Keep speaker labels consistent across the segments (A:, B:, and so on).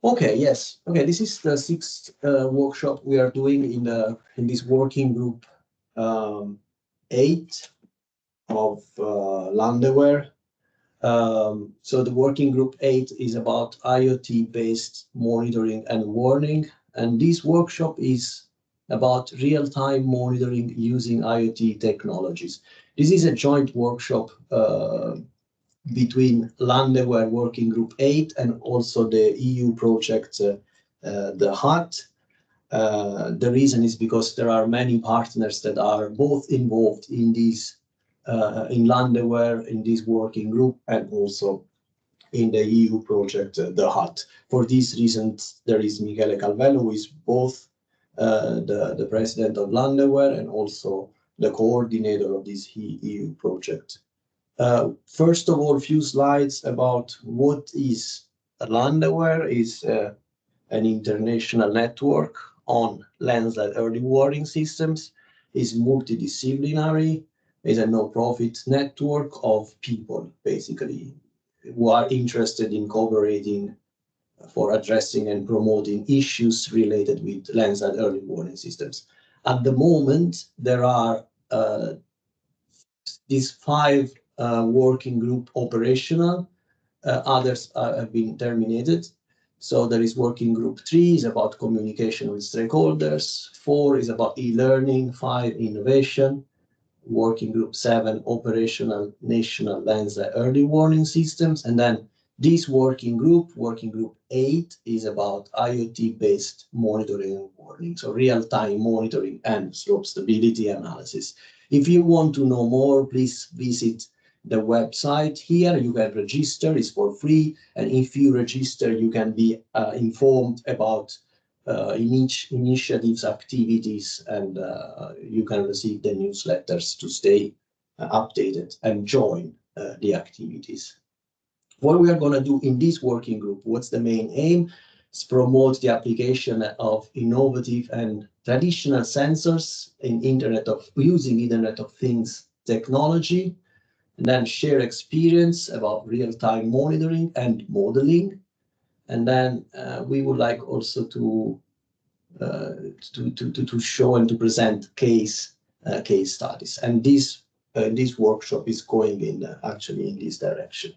A: Okay, yes. Okay, this is the sixth workshop we are doing in this working group 8 of Landaware. So the working group 8 is about IoT-based monitoring and warning, and this workshop is about real-time monitoring using IoT technologies. This is a joint workshop between Landaware Working Group 8 and also the EU project, TheHuT. The reason is because there are many partners that are both involved in these, in Landaware, in this working group, and also in the EU project, TheHuT. For these reasons, there is Michele Calvello, who is both the president of Landaware and also the coordinator of this EU project. First of all, a few slides about what is Landaware. Is an international network on landslide early warning systems. Is multidisciplinary. Is a no-profit network of people, basically, who are interested in cooperating for addressing and promoting issues related with landslide early warning systems. At the moment, there are these 5 working group operational. Others have been terminated. So there is working group 3 is about communication with stakeholders. 4 is about e-learning. 5 innovation. Working group 7 operational national landslide early warning systems. And then this working group 8, is about IoT-based monitoring and warning. So real-time monitoring and slope stability analysis. If you want to know more, please visit the website here. You can register, it's for free. And if you register, you can be informed about initiatives, activities, and you can receive the newsletters to stay updated and join the activities. What we are going to do in this working group, what's the main aim? Is promote the application of innovative and traditional sensors in using Internet of Things technology, and then share experience about real-time monitoring and modeling. And then we would like also to show and to present case studies. And this workshop is going in actually in this direction.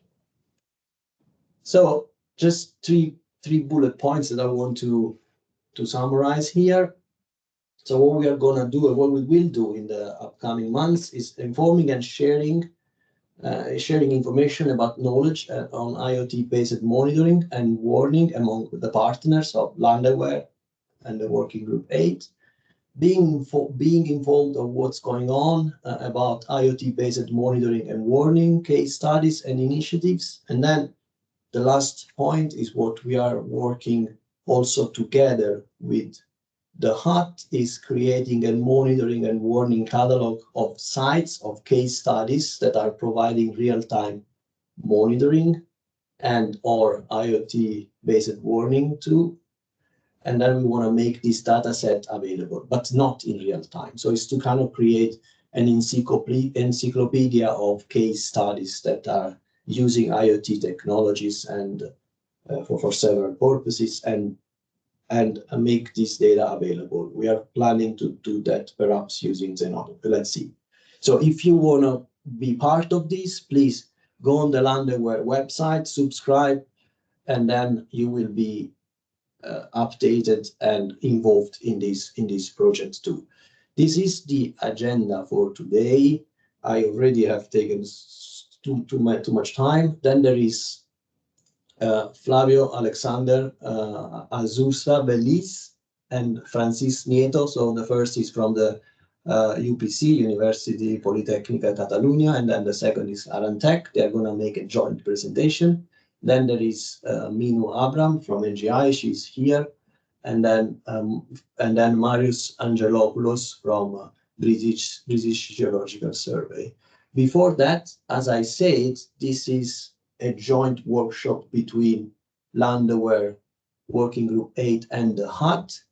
A: So just three bullet points that I want to summarize here. So what we are going to do and what we will do in the upcoming months is informing and sharing information about knowledge on IoT-based monitoring and warning among the partners of Landaware and the Working Group 8, being informed of what's going on about IoT-based monitoring and warning, case studies and initiatives. And then the last point is what we are working also together with TheHuT is creating a monitoring and warning catalog of sites of case studies that are providing real-time monitoring and or IoT-based warning too. And then we want to make this data set available, but not in real time. So it's to kind of create an encyclopedia of case studies that are using IoT technologies and for several purposes and make this data available. We are planning to do that perhaps using TheHuT. Let's see. So if you want to be part of this, please go on the Landaware website, subscribe, and then you will be updated and involved in this project too. This is the agenda for today. I already have taken too much time. Then there is Flavio Alexander Azusa Belis and Francis Nieto. So the first is from the UPC, University Politecnica Catalunya, and then the second is Arantec. They're going to make a joint presentation. Then there is Minu Abram from NGI, she's here, and then Marius Angelopoulos from British Geological Survey. Before that, as I said, this is a joint workshop between Landaware Working Group 8 and TheHuT.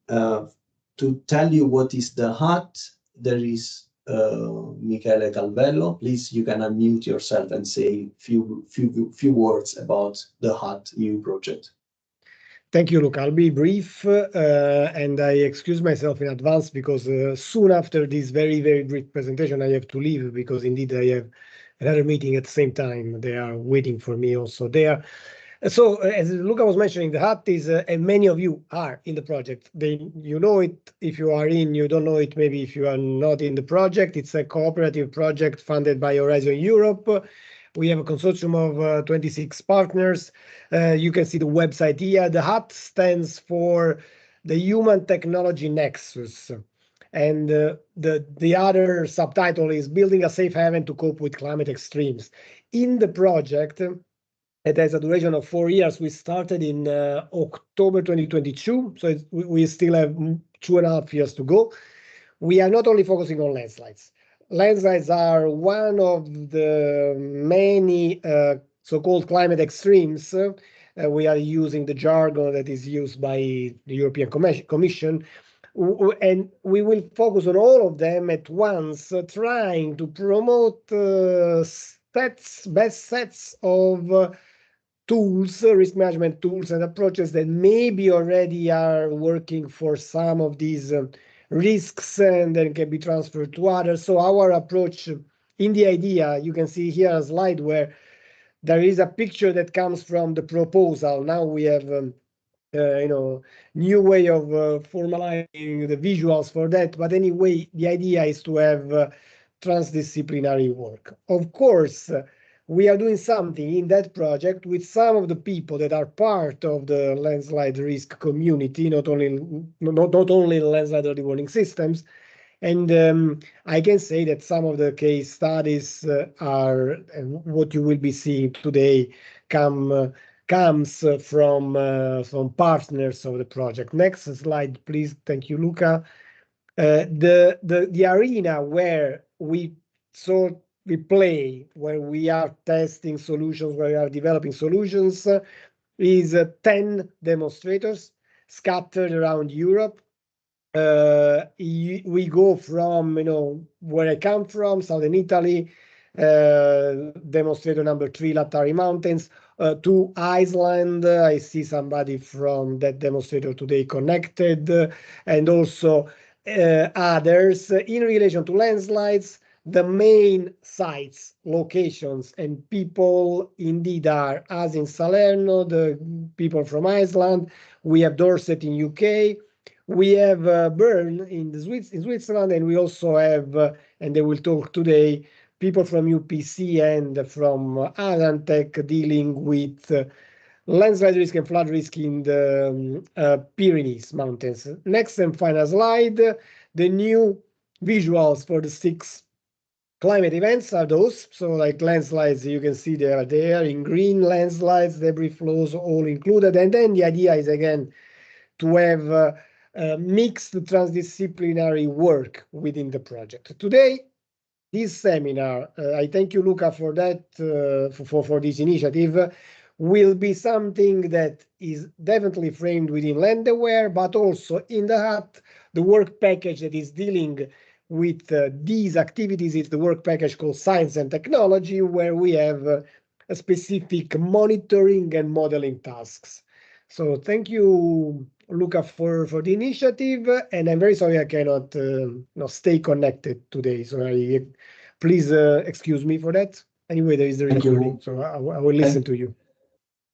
A: To tell you what is TheHuT, there is Michele Calvello. Please, you can unmute yourself and say few words about TheHuT EU project.
B: Thank you, Luca. I'll be brief, and I excuse myself in advance because soon after this very, very brief presentation, I have to leave because indeed I have another meeting at the same time. They are waiting for me also there. So as Luca was mentioning, TheHuT is, and many of you are in the project. You know it if you are in, you don't know it maybe if you are not in the project. It's a cooperative project funded by Horizon Europe. We have a consortium of 26 partners. You can see the website here. TheHuT stands for the Human Technology Nexus. And the other subtitle is Building a Safe Haven to Cope with Climate Extremes. In the project, it has a duration of 4 years. We started in October 2022, so we still have 2.5 years to go. We are not only focusing on landslides. Landslides are one of the many so-called climate extremes. We are using the jargon that is used by the European Commission. And we will focus on all of them at once, trying to promote best sets of tools, risk management tools and approaches that maybe already are working for some of these risks and then can be transferred to others. So our approach in the idea, you can see here a slide where there is a picture that comes from the proposal. Now we have new way of formalizing the visuals for that. But anyway, the idea is to have transdisciplinary work. Of course, we are doing something in that project with some of the people that are part of the landslide risk community, not only landslide early warning systems. And I can say that some of the case studies are, and what you will be seeing today, comes from partners of the project. Next slide, please. Thank you, Luca. The arena where we play, where we are testing solutions, where we are developing solutions, is 10 demonstrators scattered around Europe. We go from, where I come from, southern Italy, demonstrator number 3, Latari Mountains, to Iceland. I see somebody from that demonstrator today connected, and also others. In relation to landslides, the main sites, locations, and people indeed are, as in Salerno, the people from Iceland. We have Dorset in UK. We have Bern in Switzerland, and we also have, and they will talk today, people from UPC and from Adantec dealing with landslide risk and flood risk in the Pyrenees Mountains. Next and final slide, the new visuals for the 6 climate events are those. So like landslides, you can see they are there in green, landslides, debris flows, all included. And then the idea is, again, to have mixed transdisciplinary work within the project. Today, this seminar, I thank you, Luca, for that, for this initiative, will be something that is definitely framed within LANDAWARE, but also in TheHuT, the work package that is dealing with these activities is the work package called Science and Technology, where we have a specific monitoring and modeling tasks. So thank you, Luca, for the initiative, and I'm very sorry I cannot stay connected today. So please excuse me for that. Anyway, there is the recording, so I will listen to you.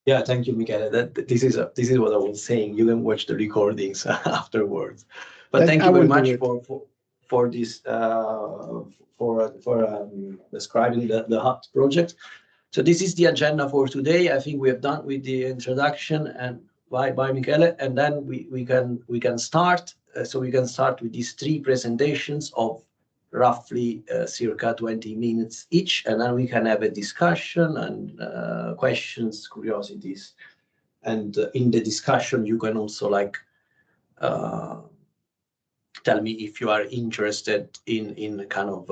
A: Yeah, thank you, Michele. This is what I was saying. You can watch the recordings afterwards. But thank you very much for this for describing the TheHuT project. So this is the agenda for today. I think we have done with the introduction and by Michele, and then we can start. So we can start with these 3 presentations of roughly circa 20 minutes each, and then we can have a discussion and questions, curiosities. And in the discussion, you can also tell me if you are interested in kind of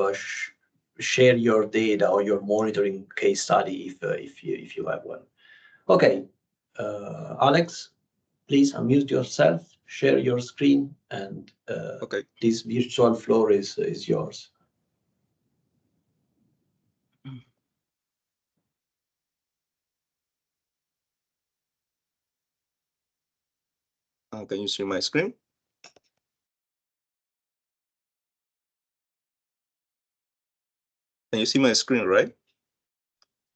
A: share your data or your monitoring case study if you have one. Okay, Alex, please unmute yourself, share your screen, and okay. This virtual floor is yours.
C: Can you see my screen? Can you see my screen, right?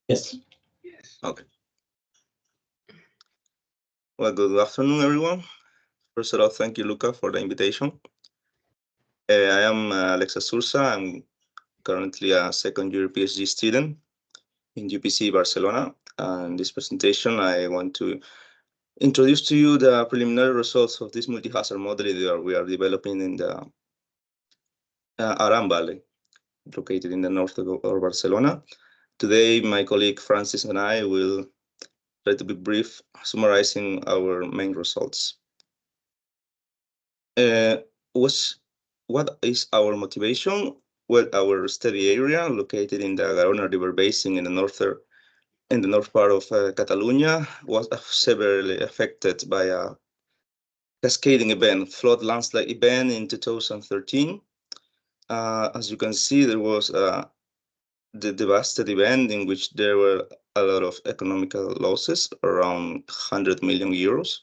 A: Yes.
B: Yes.
C: Okay. Well, good afternoon, everyone. First of all, thank you, Luca, for the invitation. I am Alexa Sursa. I'm currently a second-year PhD student in UPC Barcelona. And this presentation, I want to introduce to you the preliminary results of this multi-hazard modeling that we are developing in the Aran Valley, located in the north of Barcelona. Today, my colleague Francis and I will try to be brief, summarizing our main results. What is our motivation? Well, our study area, located in the Garona River Basin in the north part of Catalonia, was severely affected by a cascading event, flood landslide event in 2013. As you can see, there was the devastating event in which there were a lot of economical losses, around 100 million euros.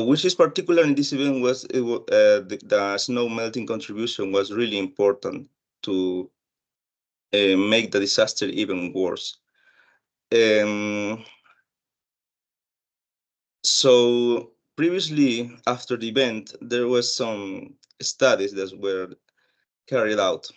C: Which is particular in this event was the snow melting contribution was really important to make the disaster even worse. So previously, after the event, there was some studies that were carried out.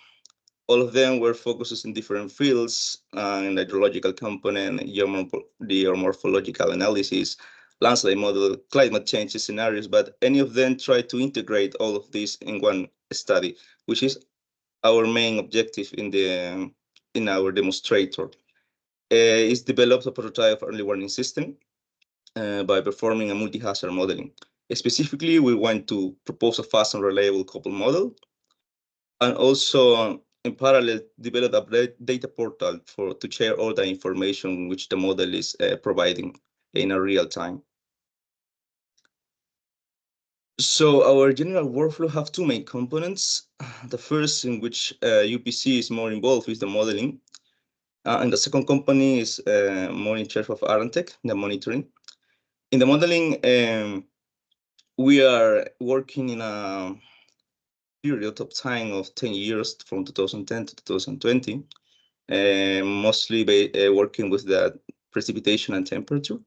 C: All of them were focused in different fields, in the hydrological component, geomorphological analysis, landslide model, climate change scenarios, but any of them tried to integrate all of this in one study, which is our main objective in our demonstrator. It's developed a prototype early warning system by performing a multi-hazard modeling. Specifically, we want to propose a fast and reliable couple model, and also in parallel develop a data portal to share all the information which the model is providing in a real time. So our general workflow have two main components. The first, in which UPC is more involved with the modeling, and the second company is more in charge of Arantech, the monitoring. In the modeling, we are working in a period of time of 10 years from 2010 to 2020, mostly working with the precipitation and temperature.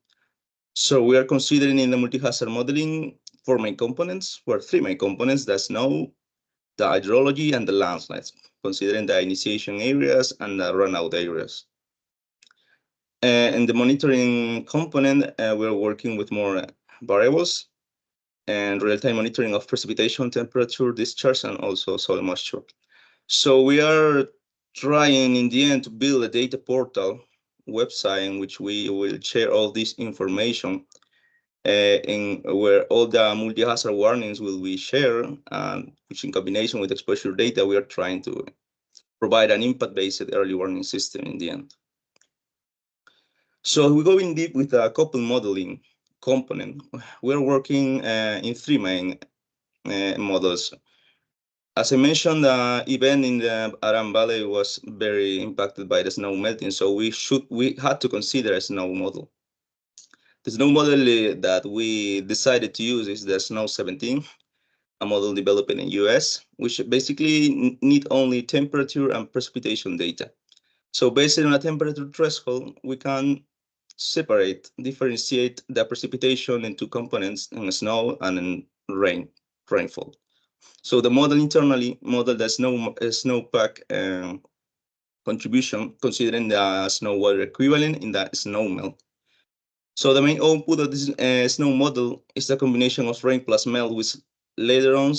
C: So we are considering in the multi-hazard modeling four main components, or three main components: the snow, the hydrology, and the landslides, considering the initiation areas and the runout areas. In the monitoring component, we're working with more variables and real-time monitoring of precipitation, temperature, discharge, and also soil moisture. So we are trying in the end to build a data portal website in which we will share all this information, in where all the multi-hazard warnings will be shared, and which in combination with exposure data, we are trying to provide an impact-based early warning system in the end. So we go in deep with the couple modeling component. We're working in three main models. As I mentioned, the event in the Aran Valley was very impacted by the snow melting, so we had to consider a snow model. The snow model that we decided to use is the Snow 17, a model developed in the US, which basically need only temperature and precipitation data. So based on a temperature threshold, we can differentiate the precipitation into components in snow and in rainfall. So the model internally model the snowpack contribution, considering the snow water equivalent in the snow melt. So the main output of this snow model is the combination of rain plus melt, which later on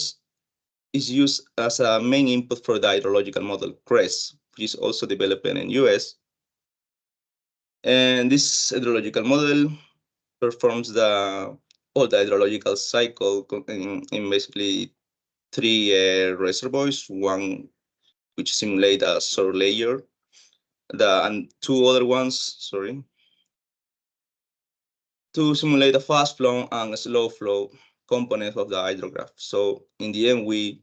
C: is used as a main input for the hydrological model, CREST, which is also developed in US. And this hydrological model performs all the hydrological cycle in basically three reservoirs, one which simulate a soil layer, and two other ones, to simulate a fast flow and a slow flow component of the hydrograph. So in the end, we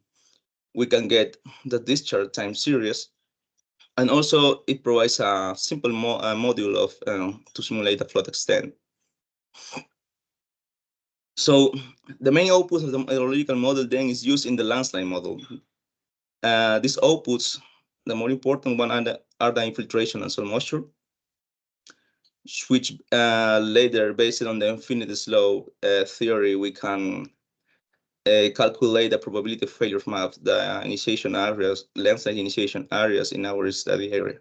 C: can get the discharge time series, and also it provides a simple module of to simulate a flood extent. So the main output of the hydrological model then is used in the landslide model. These outputs, the more important one are the infiltration and soil moisture, which later, based on the infinity slope theory, we can calculate the probability of failure map, the initiation areas, landslide initiation areas in our study area.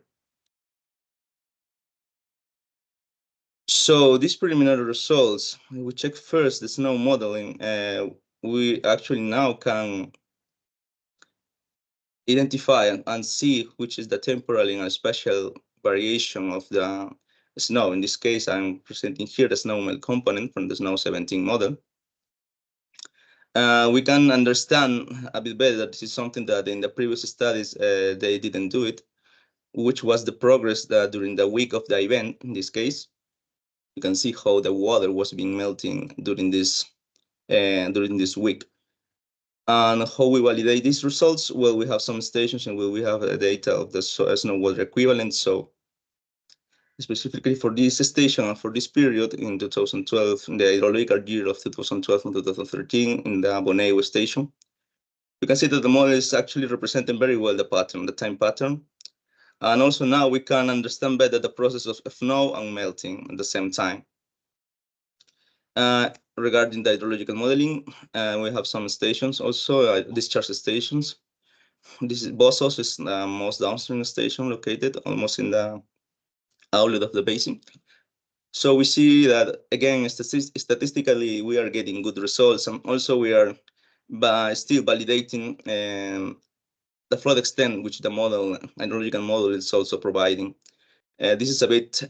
C: So these preliminary results, we check first the snow modeling. We actually now can identify and see which is the temporal and spatial variation of the snow. In this case, I'm presenting here the snow melt component from the Snow 17 model. We can understand a bit better that this is something that in the previous studies they didn't do it, which was the progress that during the week of the event. In this case, you can see how the water was being melting during this week. And how we validate these results? Well, we have some stations and we have data of the snow water equivalent. So specifically for this station and for this period in 2012, in the hydrological year of 2012 and 2013 in the Bonnet station, you can see that the model is actually representing very well the pattern, the time pattern. And also now we can understand better the process of snow and melting at the same time. Regarding the hydrological modeling, we have some stations also, discharge stations. This is Bossos is the most downstream station located almost in the outlet of the basin. So we see that again, statistically, we are getting good results, and also we are still validating the flood extent which the model, hydrological model, is also providing. This is a bit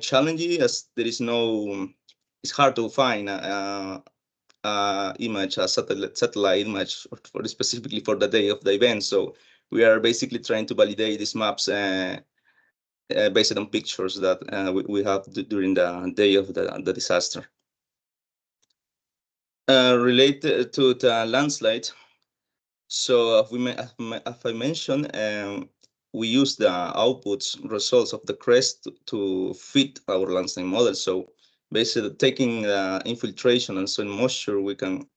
C: challenging as there is no. It's hard to find image, a satellite image specifically for the day of the event. So we are basically trying to validate these maps based on pictures that we have during the day of the disaster. Related to the landslide, so as I mentioned, we use the outputs results of the crest to fit our landslide model. So basically taking infiltration and soil moisture, we can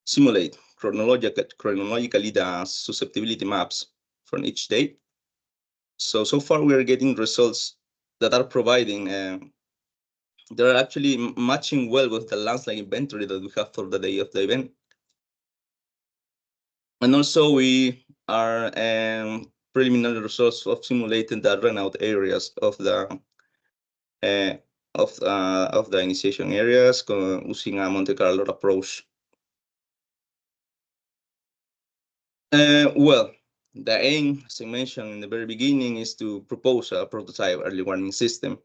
C: simulate chronologically the susceptibility maps from each day. So far we are getting results that are providing, they're actually matching well with the landslide inventory that we have for the day of the event. And also we are preliminary results of simulating the runout areas of the initiation areas using a Monte Carlo approach. Well, the aim, as I mentioned in the very beginning, is to propose a prototype early warning system.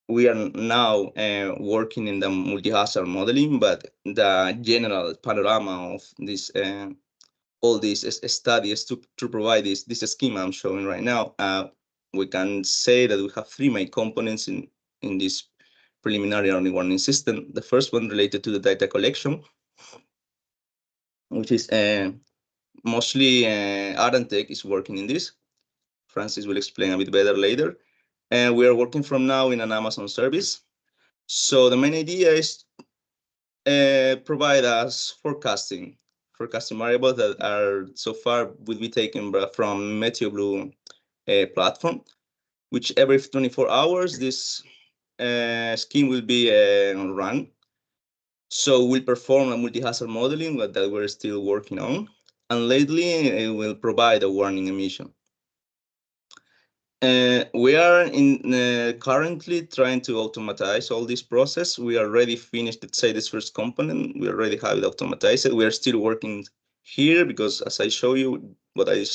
C: We are now working in the multi-hazard modeling, but the general panorama of this all these studies to provide this schema I'm showing right now, we can say that we have three main components in this preliminary early warning system. The first one related to the data collection, which is mostly Arantec is working in this. Francis will explain a bit better later. And we are working from now in an Amazon service. So the main idea is provide us forecasting variables that are so far will be taken from MeteoBlue platform, which every 24 hours this scheme will be run. So we'll perform a multi-hazard modeling that we're still working on, and lately it will provide a warning emission. We are currently trying to automatize all this process. We already finished, let's say, this first component. We already have it automatized. We are still working here because, as I show you, what I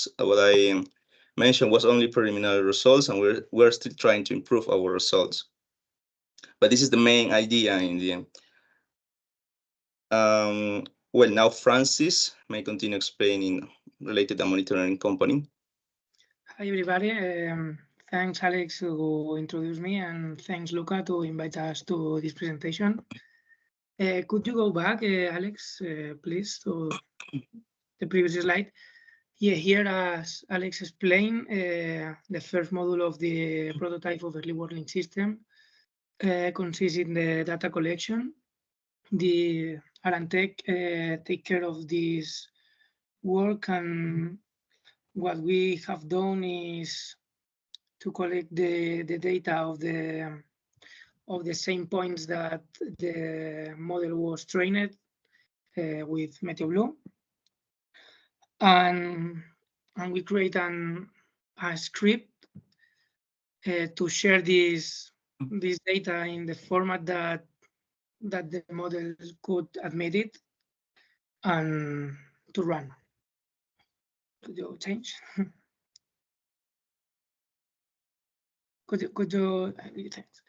C: mentioned was only preliminary results, and we're still trying to improve our results. But this is the main idea in the end. Well, now Francis may continue explaining related to the monitoring company.
D: Hi, everybody. Thanks, Alex, to introduce me, and thanks, Luca, to invite us to this presentation. Could you go back, Alex, please, to the previous slide? Yeah, here, as Alex explained, the first module of the prototype of early warning system consists in the data collection the Arantec take care of this work, and what we have done is to collect the data of the same points that the model was trained with MeteoBlue, and we create a script to share this data in the format that the model could admit it and to run. Could you change? Could you thanks.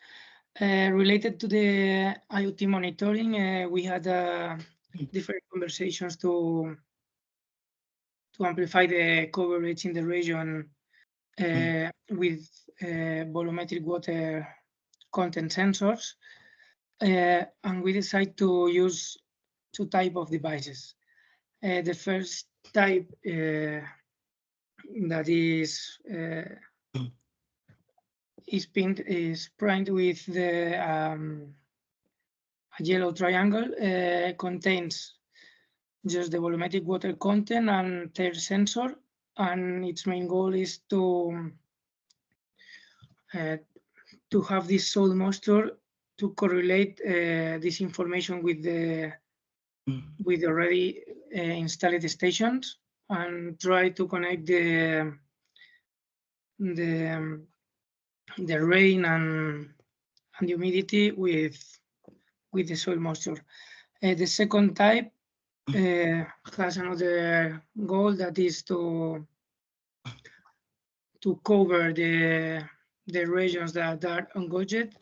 D: Related to the IoT monitoring, we had different conversations to amplify the coverage in the region with volumetric water content sensors, and we decided to use two types of devices. The first type that is primed with the a yellow triangle, contains just the volumetric water content and their sensor, and its main goal is to have this soil moisture to correlate this information with the already installed stations, and try to connect the rain and humidity with the soil moisture. The second type has another goal, that is to cover the regions that are ungauged,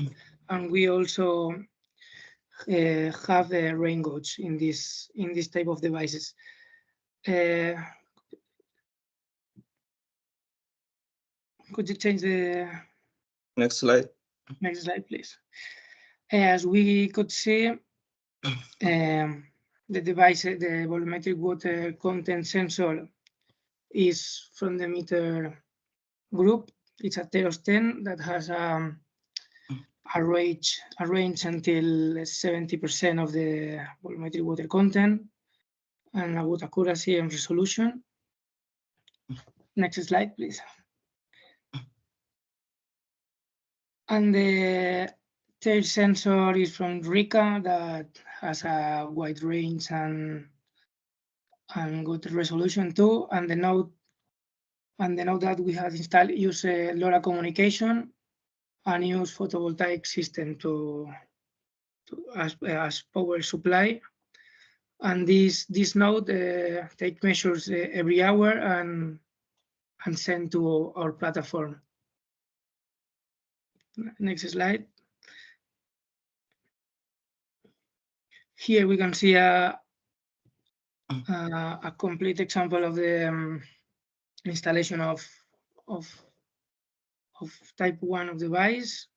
D: and we also have the rain gauge in this type of devices. Could you change the
C: Next slide.
D: Next slide, please? As we could see, the device, the volumetric water content sensor, is from the meter group. It's a Teros 10 that has a range until 70% of the volumetric water content and a good accuracy and resolution. Next slide, please. And the tail sensor is from Rika, that has a wide range and good resolution too. And the node that we have installed use LoRa communication and use photovoltaic system as power supply. And this node take measures every hour and send to our platform. Next slide. Here we can see a complete example of the installation of type 1 of device.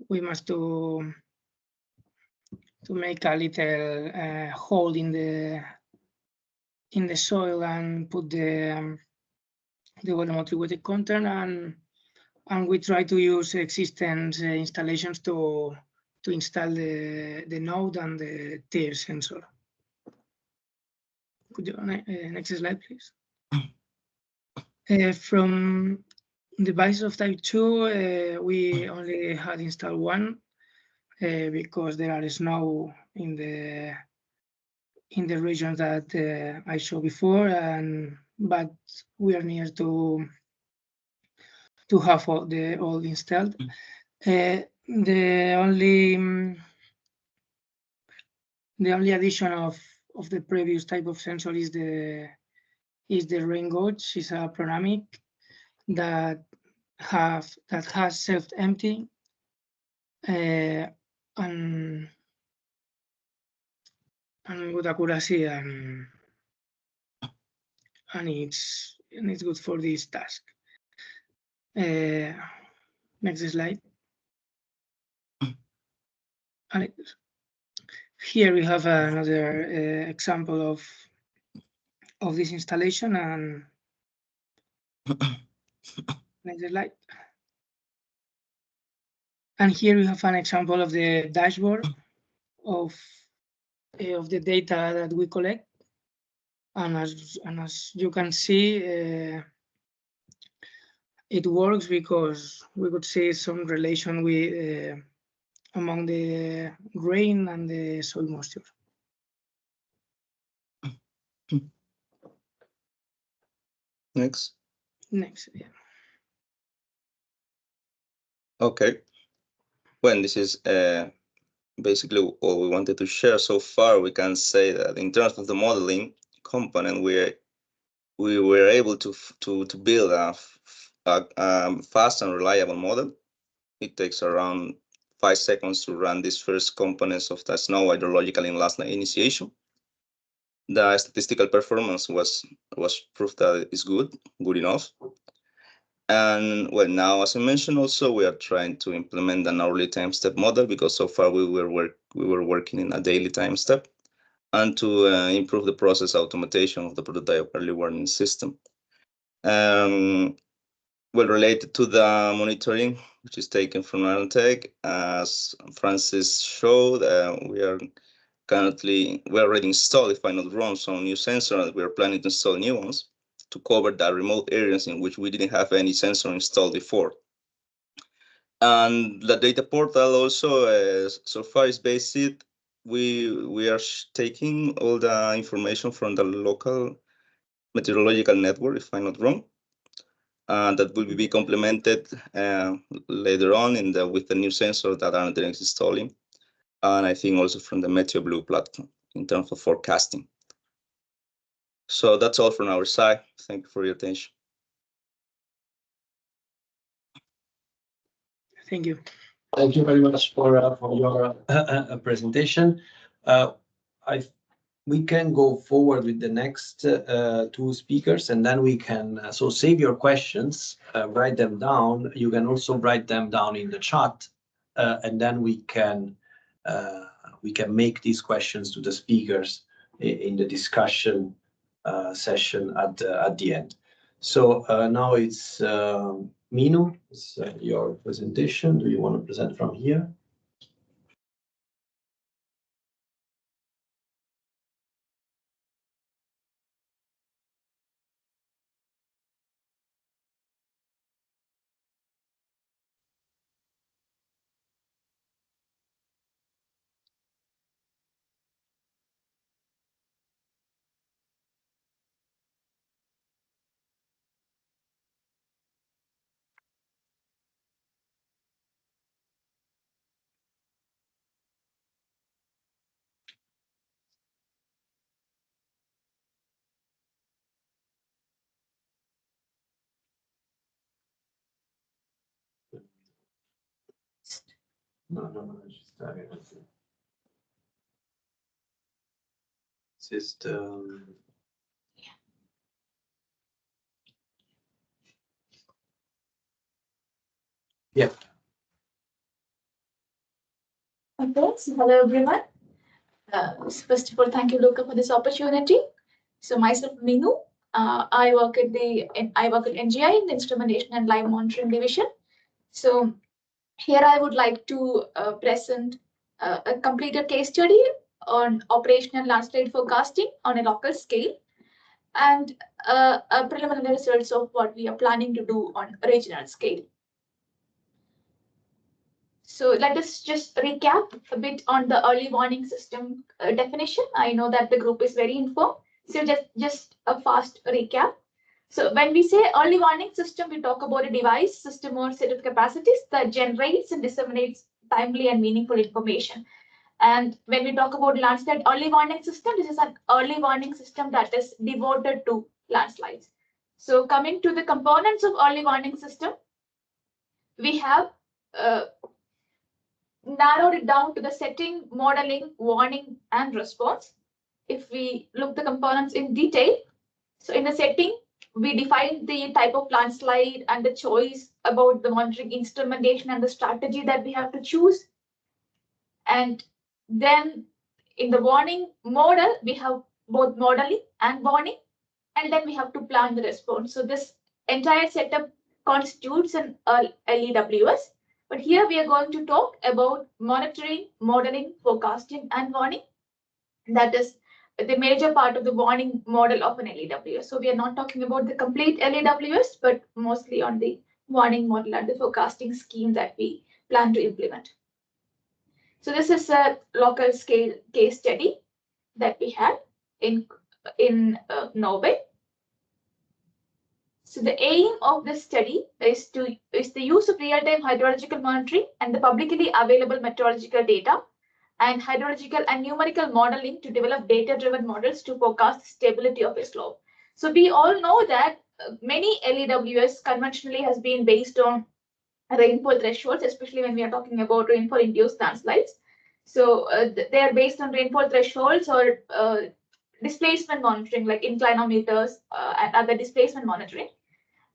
D: We must to make a little hole in the soil and put the volumetric water content, and we try to use existing installations to install the node and the tier sensor. Could you next slide, please? From devices of type 2, we only had installed one because there are snow in the regions that I showed before, but we are near to have all installed. The only addition of the previous type of sensor is the rain gauge. It's a panoramic that has self-emptying and good accuracy, and it's good for this task. Next slide. Here we have another example of this installation, and next slide. And here we have an example of the dashboard of of the data that we collect. And as you can see, it works because we could see some relation with among the rain and the soil moisture.
C: Next.
D: Next, yeah.
C: Okay. Well, this is basically all we wanted to share so far. We can say that in terms of the modeling component, we were able to build a fast and reliable model. It takes around 5 seconds to run these first components of the snow hydrological in last initiation. The statistical performance was proof that it's good enough. And well, now, as I mentioned, also we are trying to implement an hourly time step model, because so far we were working in a daily time step, and to improve the process automation of the prototype early warning system. Well, related to the monitoring, which is taken from Nanotech, as Francis showed, we already installed, if I'm not wrong, some new sensors. We are planning to install new ones to cover the remote areas in which we didn't have any sensor installed before. And the data portal also, so far is basic. We are taking all the information from the local meteorological network, if I'm not wrong. That will be complemented later on with the new sensor that Nanotech is installing. And I think also from the MeteoBlue platform in terms of forecasting. So that's all from our side. Thank you for your attention.
D: Thank you.
A: Thank you very much for your presentation. We can go forward with the next two speakers, and then we can so save your questions, write them down. You can also write them down in the chat, and then we can make these questions to the speakers in the discussion session at the end. So now it's Minu, it's your presentation. Do you want to present from here? No, system. Yeah.
E: Okay, so hello everyone. First of all, thank you, Luca, for this opportunity. So myself, Minu. I work at NGI in the Instrumentation and Live Monitoring Division. So here I would like to present a completed case study on operational landslide forecasting on a local scale, and a preliminary results of what we are planning to do on a regional scale. So let us just recap a bit on the early warning system definition. I know that the group is very informed, so just a fast recap. So when we say early warning system, we talk about a device, system, or set of capacities that generates and disseminates timely and meaningful information. And when we talk about landslide early warning system, this is an early warning system that is devoted to landslides. So coming to the components of early warning system, we have narrowed it down to the setting, modeling, warning, and response. If we look the components in detail, so in the setting, we define the type of landslide and the choice about the monitoring instrumentation and the strategy that we have to choose. And then in the warning model, we have both modeling and warning, and then we have to plan the response. So this entire setup constitutes an LEWS. But here we are going to talk about monitoring, modeling, forecasting, and warning. That is the major part of the warning model of an LAWS. So we are not talking about the complete LAWS, but mostly on the warning model and the forecasting scheme that we plan to implement. So this is a local scale case study that we had in Norway. So the aim of this study is the use of real-time hydrological monitoring and the publicly available meteorological data and hydrological and numerical modeling to develop data-driven models to forecast the stability of a slope. So we all know that many LAWS conventionally has been based on rainfall thresholds, especially when we are talking about rainfall-induced landslides. So they are based on rainfall thresholds or displacement monitoring, like inclinometers and other displacement monitoring.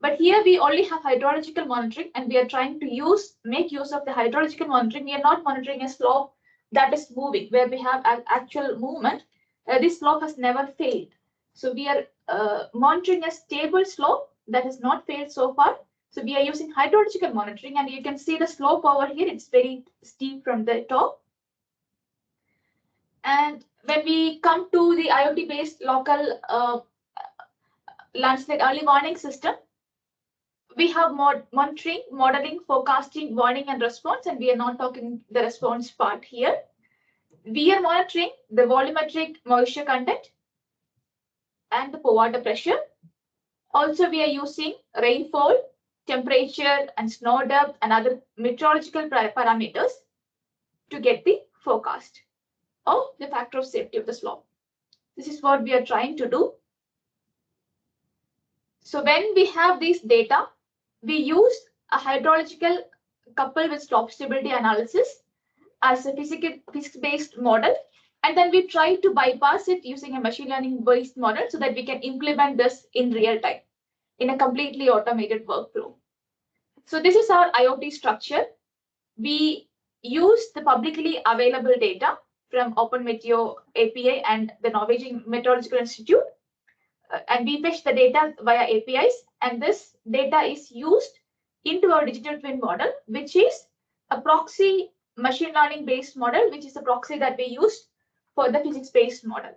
E: But here we only have hydrological monitoring, and we are trying to make use of the hydrological monitoring. We are not monitoring a slope that is moving, where we have actual movement. This slope has never failed. So we are monitoring a stable slope that has not failed so far. So we are using hydrological monitoring, and you can see the slope over here. It's very steep from the top. And when we come to the IoT-based local landslide early warning system, we have monitoring, modeling, forecasting, warning, and response, and we are not talking the response part here. We are monitoring the volumetric moisture content and the pore water pressure. Also, we are using rainfall, temperature, and snow depth and other meteorological parameters to get the forecast of the factor of safety of the slope. This is what we are trying to do. So when we have these data, we use a hydrological coupled with slope stability analysis as a physics-based model, and then we try to bypass it using a machine learning-based model so that we can implement this in real time in a completely automated workflow. So this is our IoT structure. We use the publicly available data from OpenMeteo API and the Norwegian Meteorological Institute, and we fetch the data via APIs, and this data is used into our digital twin model, which is a proxy machine learning based model, which is the proxy that we use for the physics based model.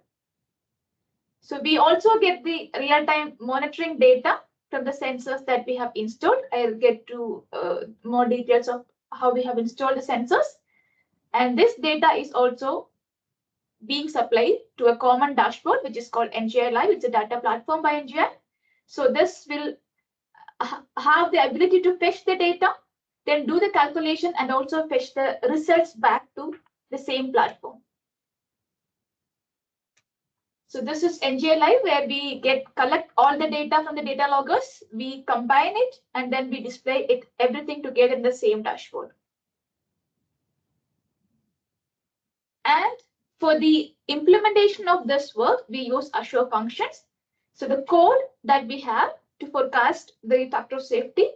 E: So we also get the real-time monitoring data from the sensors that we have installed. I'll get to more details of how we have installed the sensors. And this data is also being supplied to a common dashboard, which is called NGI Live. It's a data platform by NGI. So this will have the ability to fetch the data, then do the calculation, and also fetch the results back to the same platform. So this is NGI Live, where we collect all the data from the data loggers, we combine it, and then we display it everything together in the same dashboard. And for the implementation of this work, we use Azure functions. So the code that we have to forecast the factor of safety,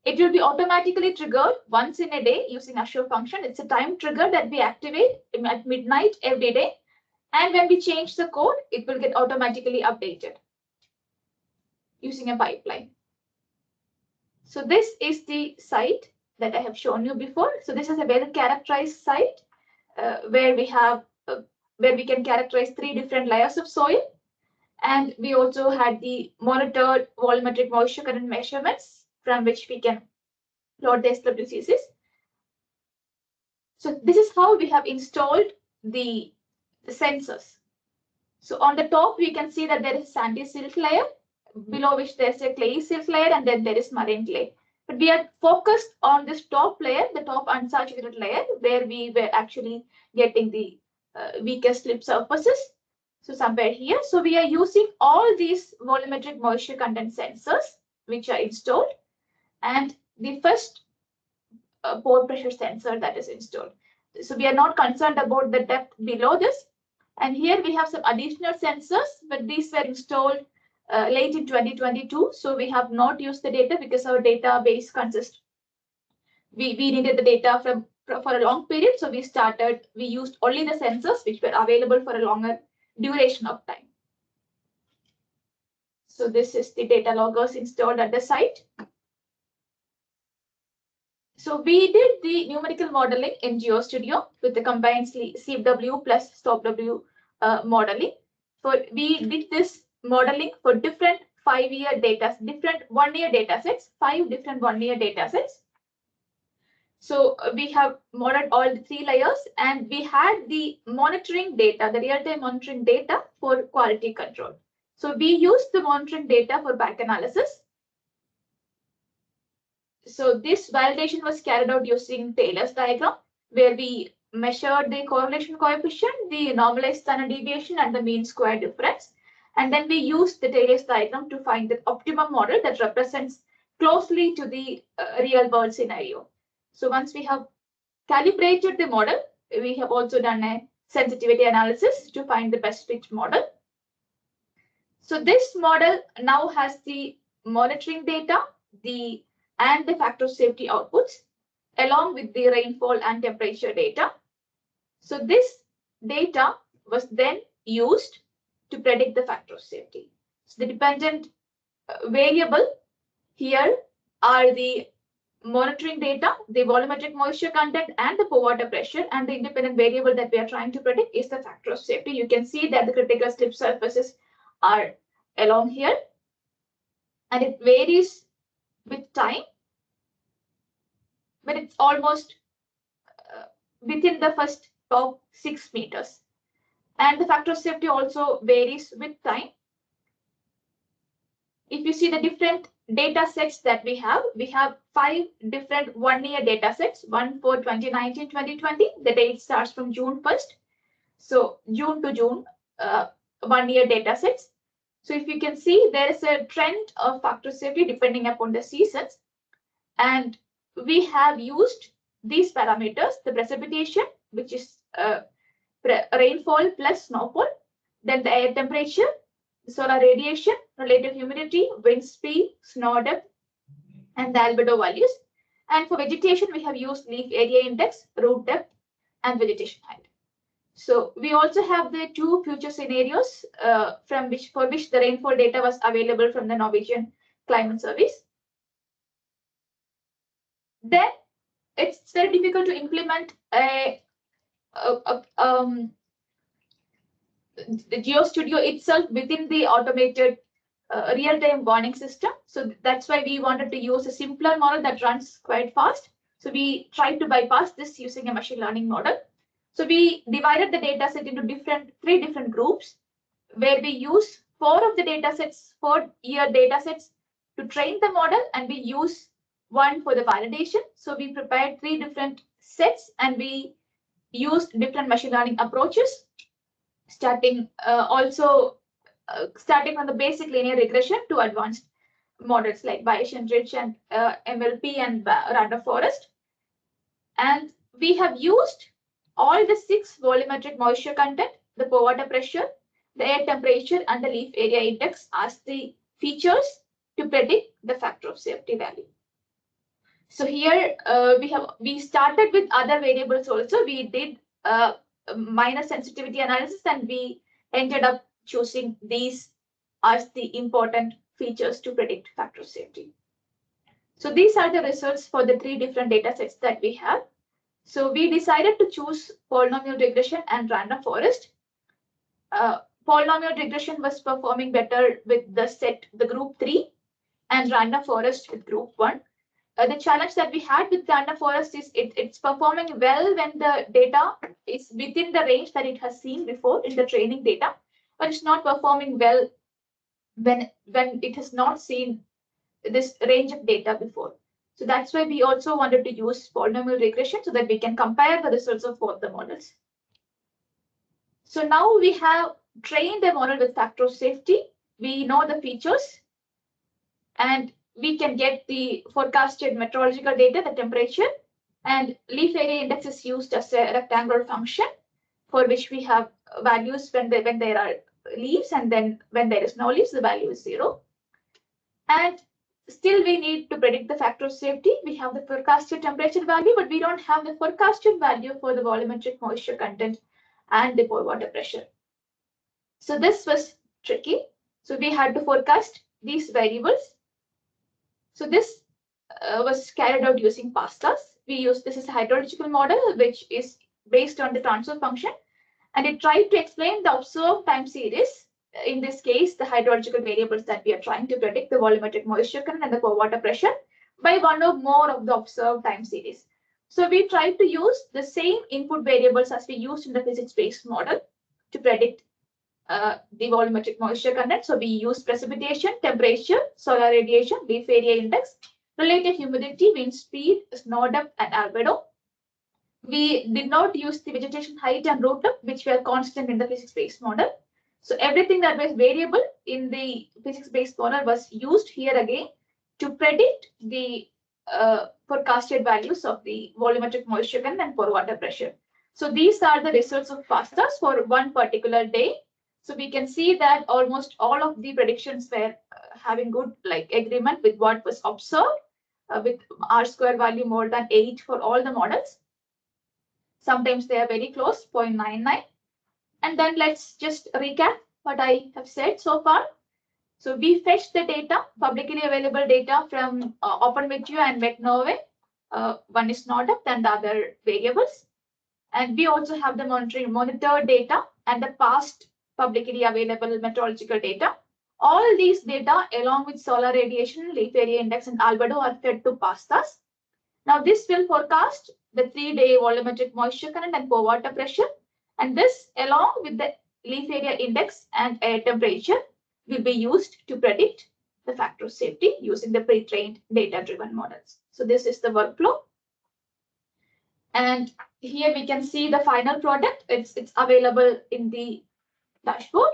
E: it will be automatically triggered once in a day using Azure function. It's a time trigger that we activate at midnight every day. And when we change the code, it will get automatically updated using a pipeline. So this is the site that I have shown you before. So this is a well-characterized site where we can characterize 3 different layers of soil. And we also had the monitored volumetric moisture current measurements from which we can plot the SWCCs. So this is how we have installed the sensors. So on the top, we can see that there is a sandy silt layer, below which there's a clay silt layer, and then there is marine clay. But we are focused on this top layer, the top unsaturated layer, where we were actually getting the weakest slip surfaces. So somewhere here. So we are using all these volumetric moisture content sensors, which are installed, and the first pore pressure sensor that is installed. So we are not concerned about the depth below this. And here we have some additional sensors, but these were installed late in 2022. So we have not used the data because our database consists. We needed the data for a long period. So we used only the sensors which were available for a longer duration of time. So this is the data loggers installed at the site. So we did the numerical modeling in GeoStudio with the combined CFW plus StopW modeling. We did this modeling for different 5-year data, different 1-year data sets, 5 different 1-year data sets. So we have modeled all the 3 layers, and we had the monitoring data, the real-time monitoring data for quality control. So we used the monitoring data for back analysis. So this validation was carried out using Taylor's diagram, where we measured the correlation coefficient, the normalized standard deviation, and the mean square difference. And then we used the Taylor's diagram to find the optimum model that represents closely to the real world scenario. So once we have calibrated the model, we have also done a sensitivity analysis to find the best fit model. So this model now has the monitoring data, and the factor of safety outputs, along with the rainfall and temperature data. So this data was then used to predict the factor of safety. So the dependent variable here are the monitoring data, the volumetric moisture content, and the pore water pressure, and the independent variable that we are trying to predict is the factor of safety. You can see that the critical slip surfaces are along here, and it varies with time, but it's almost within the first top 6 meters. And the factor of safety also varies with time. If you see the different data sets that we have 5 different 1-year data sets, one for 2019-2020. The date starts from June 1st. So June to June, 1-year data sets. So if you can see, there is a trend of factor of safety depending upon the seasons. And we have used these parameters, the precipitation, which is rainfall plus snowfall, then the air temperature, solar radiation, relative humidity, wind speed, snow depth, and the albedo values. And for vegetation, we have used leaf area index, root depth, and vegetation height. So we also have the 2 future scenarios for which the rainfall data was available from the Norwegian Climate Service. Then it's very difficult to implement the GeoStudio itself within the automated real-time warning system. So that's why we wanted to use a simpler model that runs quite fast. So we tried to bypass this using a machine learning model. So we divided the data set into 3 different groups, where we use 4 of the data sets, 4-year data sets to train the model, and we use 1 for the validation. So we prepared 3 different sets, and we used different machine learning approaches, starting from the basic linear regression to advanced models like Bayesian-Ridge and MLP and random forest. And we have used all the 6 volumetric moisture content, the pore water pressure, the air temperature, and the leaf area index as the features to predict the factor of safety value. So here we started with other variables also. We did minor sensitivity analysis, and we ended up choosing these as the important features to predict factor of safety. So these are the results for the 3 different data sets that we have. So we decided to choose polynomial regression and random forest. Polynomial regression was performing better with the group 3, and random forest with group 1. The challenge that we had with random forest is it's performing well when the data is within the range that it has seen before in the training data, but it's not performing well when it has not seen this range of data before. So that's why we also wanted to use polynomial regression so that we can compare the results of both the models. So now we have trained the model with factor of safety. We know the features, and we can get the forecasted meteorological data, the temperature, and leaf area index is used as a rectangular function for which we have values when there are leaves, and then when there is no leaves, the value is 0. And still we need to predict the factor of safety. We have the forecasted temperature value, but we don't have the forecasted value for the volumetric moisture content and the pore water pressure. So this was tricky. So we had to forecast these variables. So this was carried out using pastas. This is a hydrological model which is based on the transfer function, And it tried to explain the observed time series, in this case, the hydrological variables that we are trying to predict, the volumetric moisture content and the pore water pressure, by one or more of the observed time series. So we tried to use the same input variables as we used in the physics-based model to predict the volumetric moisture content. So we use precipitation, temperature, solar radiation, leaf area index, relative humidity, wind speed, snow depth, and albedo. We did not use the vegetation height and root depth, which were constant in the physics-based model. So everything that was variable in the physics-based model was used here again to predict the forecasted values of the volumetric moisture content and pore water pressure. So these are the results of FASTAs for one particular day. So we can see that almost all of the predictions were having good agreement with what was observed, with R-square value more than 8 for all the models. Sometimes they are very close, 0.99. And then let's just recap what I have said so far. So we fetched the data, publicly available data from OpenVidGeo and MetNorway. One is not up and the other variables. And we also have the monitored data and the past publicly available meteorological data. All these data, along with solar radiation, leaf area index, and albedo, are fed to FASTAs. Now this will forecast the 3-day volumetric moisture content and pore water pressure. And this, along with the leaf area index and air temperature, will be used to predict the factor of safety using the pre-trained data-driven models. So this is the workflow. And here we can see the final product. It's available in the dashboard.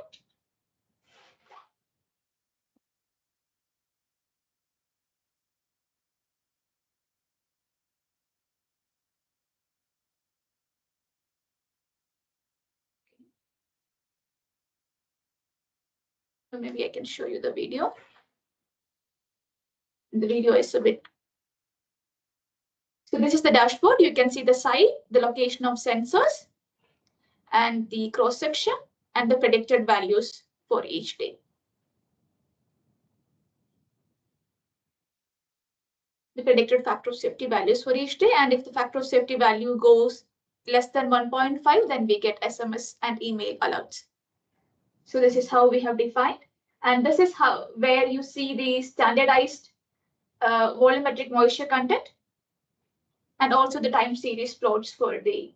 E: So maybe I can show you the video. The video is a bit. So this is the dashboard. You can see the site, the location of sensors, and the cross section, and the predicted values for each day. The predicted factor of safety values for each day. And if the factor of safety value goes less than 1.5, then we get SMS and email alerts. So this is how we have defined. And this is how where you see the standardized volumetric moisture content and also the time series plots for the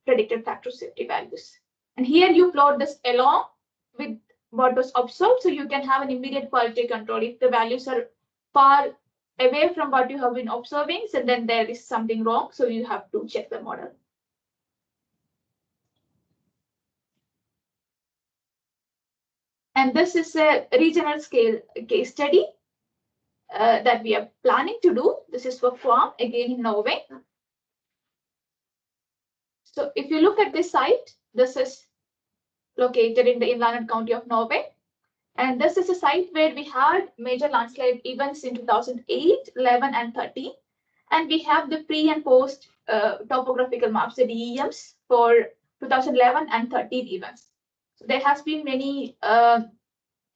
E: predicted factor of safety values. And here you plot this along with what was observed, so you can have an immediate quality control. If the values are far away from what you have been observing, so then there is something wrong, so you have to check the model. And this is a regional scale case study that we are planning to do. This is for Kvam, again in Norway. So if you look at this site, this is located in the inland county of Norway. And this is a site where we had major landslide events in 2008, 11, and 13. And we have the pre and post topographical maps, the DEMs, for 2011 and 13 events. So there has been many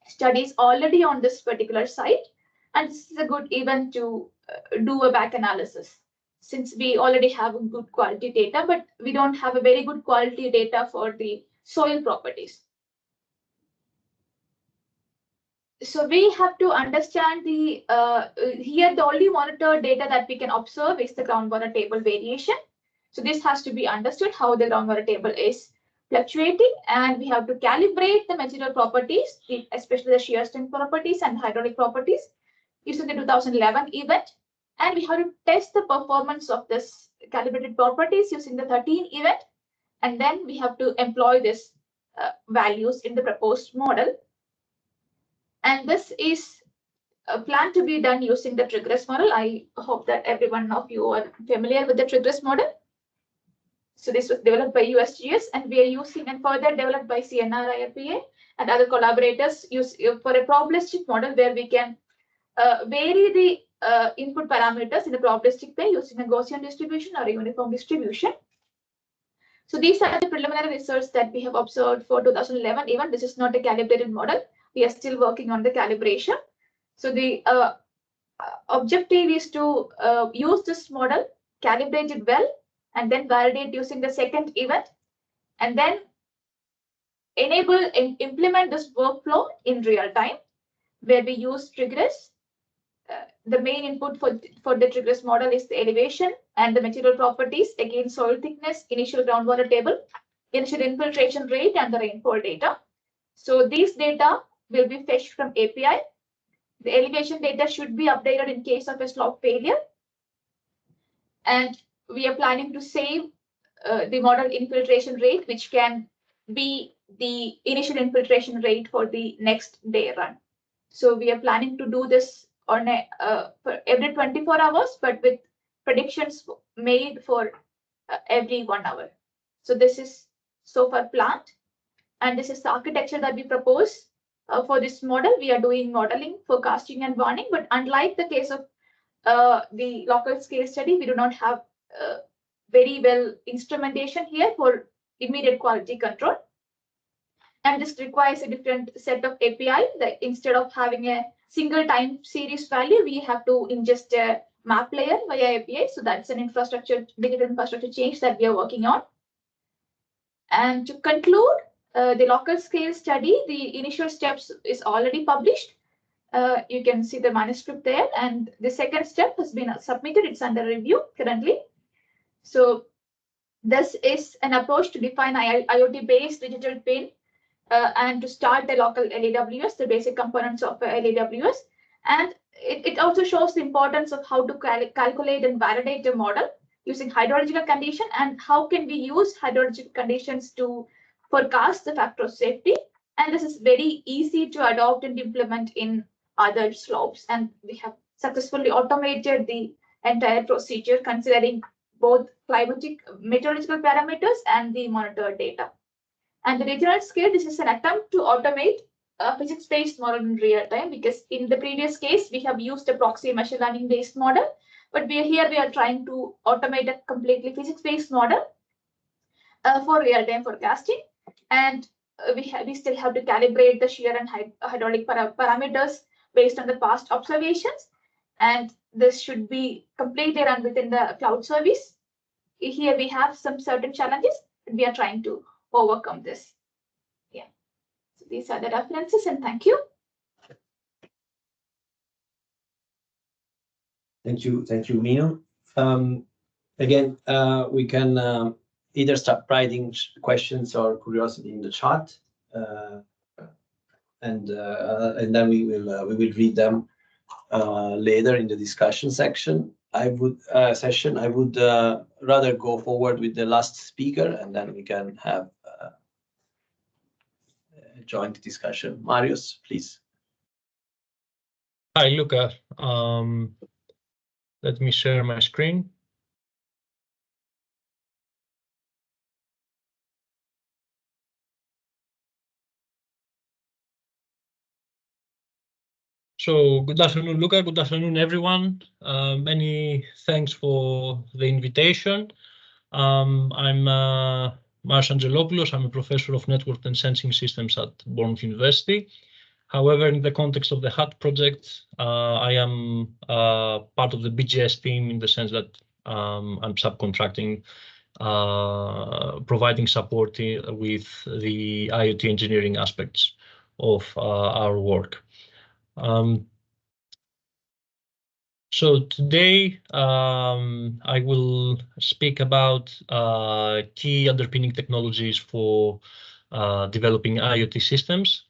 E: studies already on this particular site. And this is a good event to do a back analysis, since we already have good quality data, but we don't have a very good quality data for the soil properties. So we have to understand the, here the only monitored data that we can observe is the groundwater table variation. So this has to be understood how the groundwater table is fluctuating, and we have to calibrate the material properties, especially the shear strength properties and hydraulic properties, using the 2011 event. And we have to test the performance of this calibrated properties using the 13 event. And then we have to employ this values in the proposed model. And this is planned to be done using the TRIGRESS model. I hope that every one of you are familiar with the TRIGRESS model. So this was developed by USGS, and we are using and further developed by CNR, IRPA, and other collaborators use for a probabilistic model where we can vary the input parameters in a probabilistic way using a Gaussian distribution or a uniform distribution. So these are the preliminary results that we have observed for 2011 even. This is not a calibrated model. We are still working on the calibration. So the objective is to use this model, calibrate it well, and then validate using the second event. and then enable and implement this workflow in real time, where we use triggers. The main input for the triggers model is the elevation and the material properties, again, soil thickness, initial groundwater table, initial infiltration rate, and the rainfall data. So these data will be fetched from API. The elevation data should be updated in case of a slope failure. And we are planning to save the model infiltration rate, which can be the initial infiltration rate for the next day run. So we are planning to do this on for every 24 hours, but with predictions made for every 1 hour. So this is so far planned, and this is the architecture that we propose for this model. We are doing modeling, forecasting, and warning, but unlike the case of the local scale study, we do not have very well instrumentation here for immediate quality control. And this requires a different set of API. That instead of having a single time series value, we have to ingest a map layer via API. So that's an digital infrastructure change that we are working on. And to conclude, the local scale study, the initial steps is already published. You can see the manuscript there, and the second step has been submitted. It's under review currently. So this is an approach to define IoT-based digital twin and to start the local LAWS, the basic components of LAWS. And it also shows the importance of how to calculate and validate a model using hydrological condition, and how can we use hydrological conditions to forecast the factor of safety. And this is very easy to adopt and implement in other slopes. And we have successfully automated the entire procedure considering both climatic meteorological parameters and the monitored data. And the regional scale, this is an attempt to automate a physics-based model in real time, because in the previous case, we have used a proxy machine learning-based model, but we are trying to automate a completely physics-based model for real-time forecasting. And we still have to calibrate the shear and hydraulic parameters based on the past observations. And this should be completely run within the cloud service. Here we have some certain challenges, and we are trying to overcome this. Yeah. So these are the references, and thank you.
A: Thank you, Mino. Again, we can either start writing questions or curiosity in the chat, and then we will read them later in the discussion section. I would rather go forward with the last speaker, and then we can have a joint discussion. Marius, please.
F: Hi, Luca. Let me share my screen. So good afternoon, Luca. Good afternoon, everyone. Many thanks for the invitation. I'm Marios Angelopoulos. I'm a professor of network and sensing systems at Bournemouth University. However, in the context of the TheHuT project, I am part of the BGS team, in the sense that I'm subcontracting, providing support with the IoT engineering aspects of our work. So today I will speak about key underpinning technologies for developing IoT systems.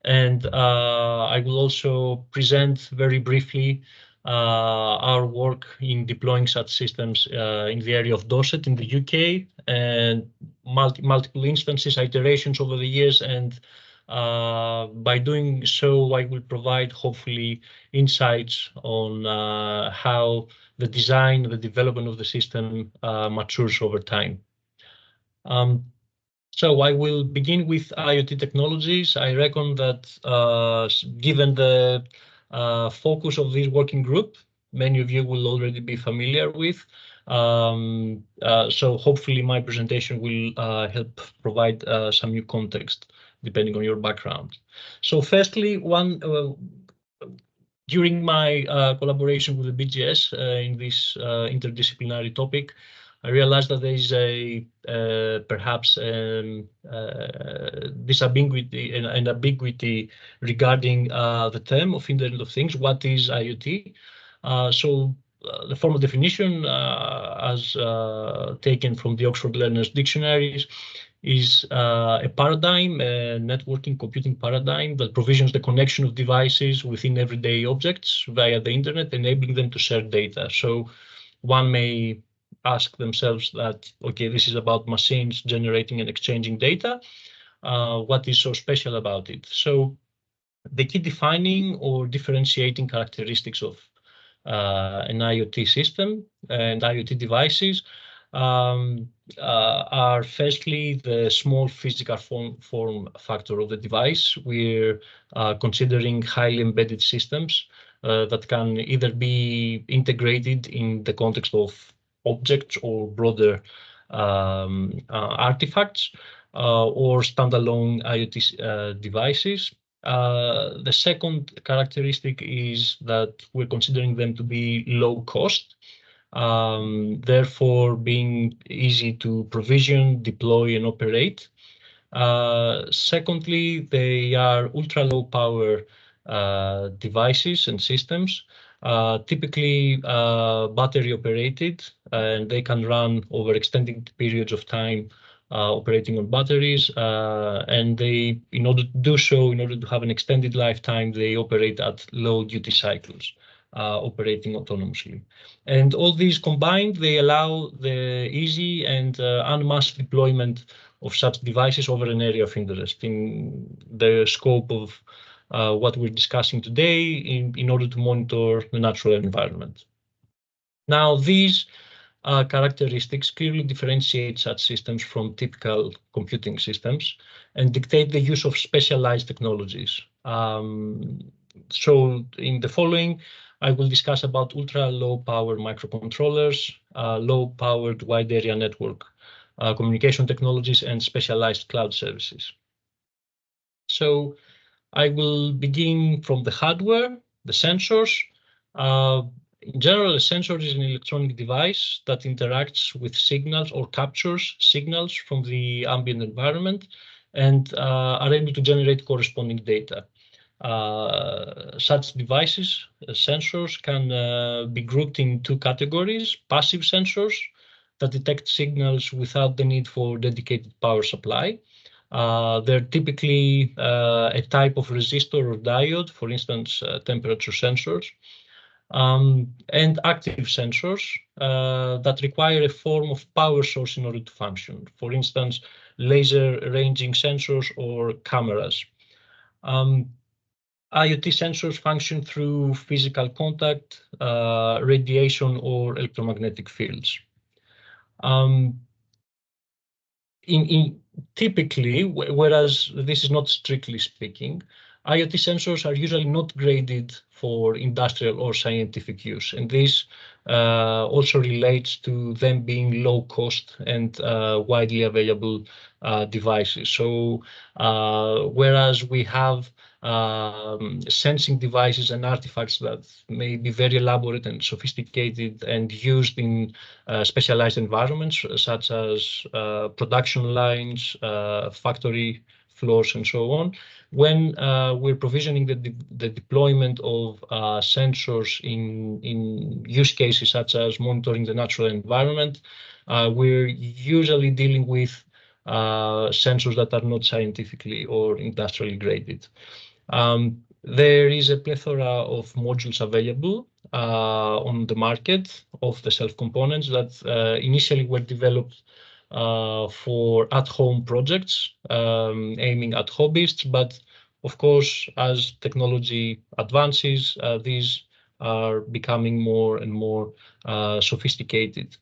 F: And I will also present very briefly our work in deploying such systems in the area of Dorset in the UK, and multiple instances, iterations over the years. And by doing so, I will provide hopefully insights on how the design, the development of the system matures over time. So I will begin with IoT technologies. I reckon that given the focus of this working group, many of you will already be familiar with. So hopefully my presentation will help provide some new context depending on your background. So firstly, during my collaboration with the BGS in this interdisciplinary topic, I realized that there is a perhaps disambiguity and ambiguity regarding the term of Internet of Things. What is IoT? The formal definition, as taken from the Oxford Learners Dictionaries, is a paradigm, a networking computing paradigm that provisions the connection of devices within everyday objects via the internet, enabling them to share data. So one may ask themselves that, okay, this is about machines generating and exchanging data. What is so special about it? So the key defining or differentiating characteristics of an IoT system and IoT devices are firstly the small physical form factor of the device. We're considering highly embedded systems that can either be integrated in the context of objects or broader artifacts or standalone IoT devices. The second characteristic is that we're considering them to be low cost, therefore being easy to provision, deploy, and operate. Secondly, they are ultra low power devices and systems, typically battery operated, and they can run over extended periods of time operating on batteries, and they, in order to do so, in order to have an extended lifetime, they operate at low duty cycles, operating autonomously. And all these combined, they allow the easy and unmasked deployment of such devices over an area of interest in the scope of what we're discussing today in order to monitor the natural environment. Now, these characteristics clearly differentiate such systems from typical computing systems and dictate the use of specialized technologies. So in the following, I will discuss about ultra low power microcontrollers, low powered wide area network communication technologies, and specialized cloud services. So I will begin from the hardware, the sensors. In general, a sensor is an electronic device that interacts with signals or captures signals from the ambient environment and are able to generate corresponding data. Such devices, sensors, can be grouped in two categories: passive sensors that detect signals without the need for dedicated power supply. They're typically a type of resistor or diode, for instance, temperature sensors, and active sensors that require a form of power source in order to function, for instance, laser ranging sensors or cameras. IoT sensors function through physical contact, radiation, or electromagnetic fields. Typically, whereas this is not strictly speaking, IoT sensors are usually not graded for industrial or scientific use, and this also relates to them being low cost and widely available devices. So whereas we have sensing devices and artifacts that may be very elaborate and sophisticated and used in specialized environments such as production lines, factory floors, and so on. When we're provisioning the deployment of sensors in use cases such as monitoring the natural environment, we're usually dealing with sensors that are not scientifically or industrially graded. There is a plethora of modules available on the market of the self-components that initially were developed for at-home projects, aiming at hobbyists. But of course, as technology advances, these are becoming more and more sophisticated.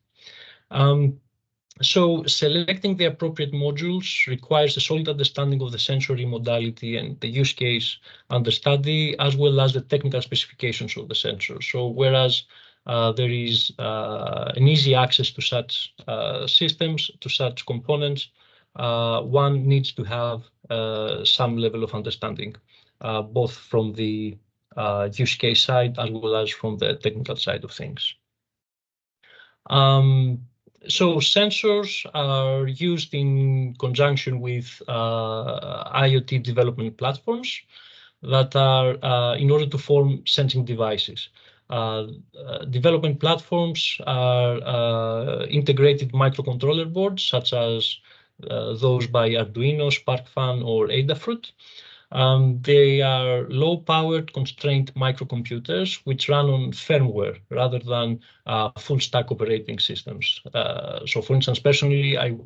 F: So selecting the appropriate modules requires a solid understanding of the sensory modality and the use case understudy, as well as the technical specifications of the sensor. So whereas there is an easy access to such systems, to such components, one needs to have some level of understanding, both from the use case side as well as from the technical side of things. So sensors are used in conjunction with IoT development platforms that are in order to form sensing devices. Development platforms are integrated microcontroller boards, such as those by Arduino, SparkFun, or Adafruit. They are low-powered constrained microcomputers which run on firmware rather than full-stack operating systems. So, for instance, personally, I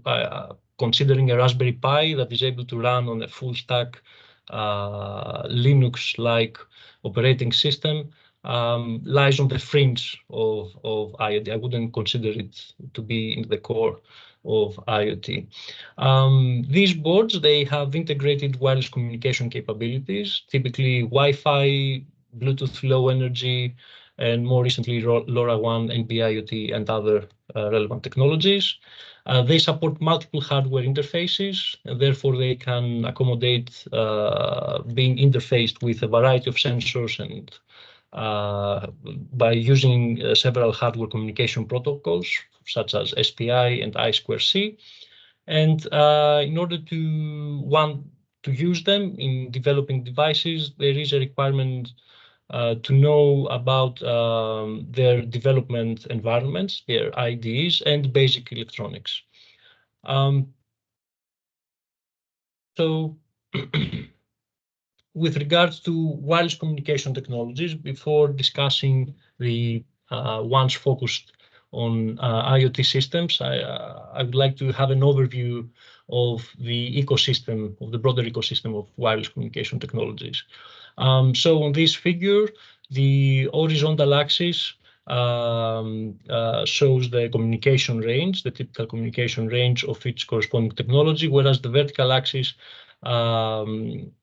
F: considering a Raspberry Pi that is able to run on a full-stack Linux-like operating system lies on the fringe of IoT. I wouldn't consider it to be in the core of IoT. These boards, they have integrated wireless communication capabilities, typically Wi-Fi, Bluetooth Low Energy, and more recently LoRaWAN, NB-IoT, and other relevant technologies. They support multiple hardware interfaces, and therefore they can accommodate being interfaced with a variety of sensors and by using several hardware communication protocols, such as SPI and I2C. And in order to use them in developing devices, there is a requirement to know about their development environments, their IDEs, and basic electronics. So with regards to wireless communication technologies, before discussing the ones focused on IoT systems, I would like to have an overview of the ecosystem, of the broader ecosystem of wireless communication technologies. So on this figure, the horizontal axis shows the communication range, the typical communication range of each corresponding technology, whereas the vertical axis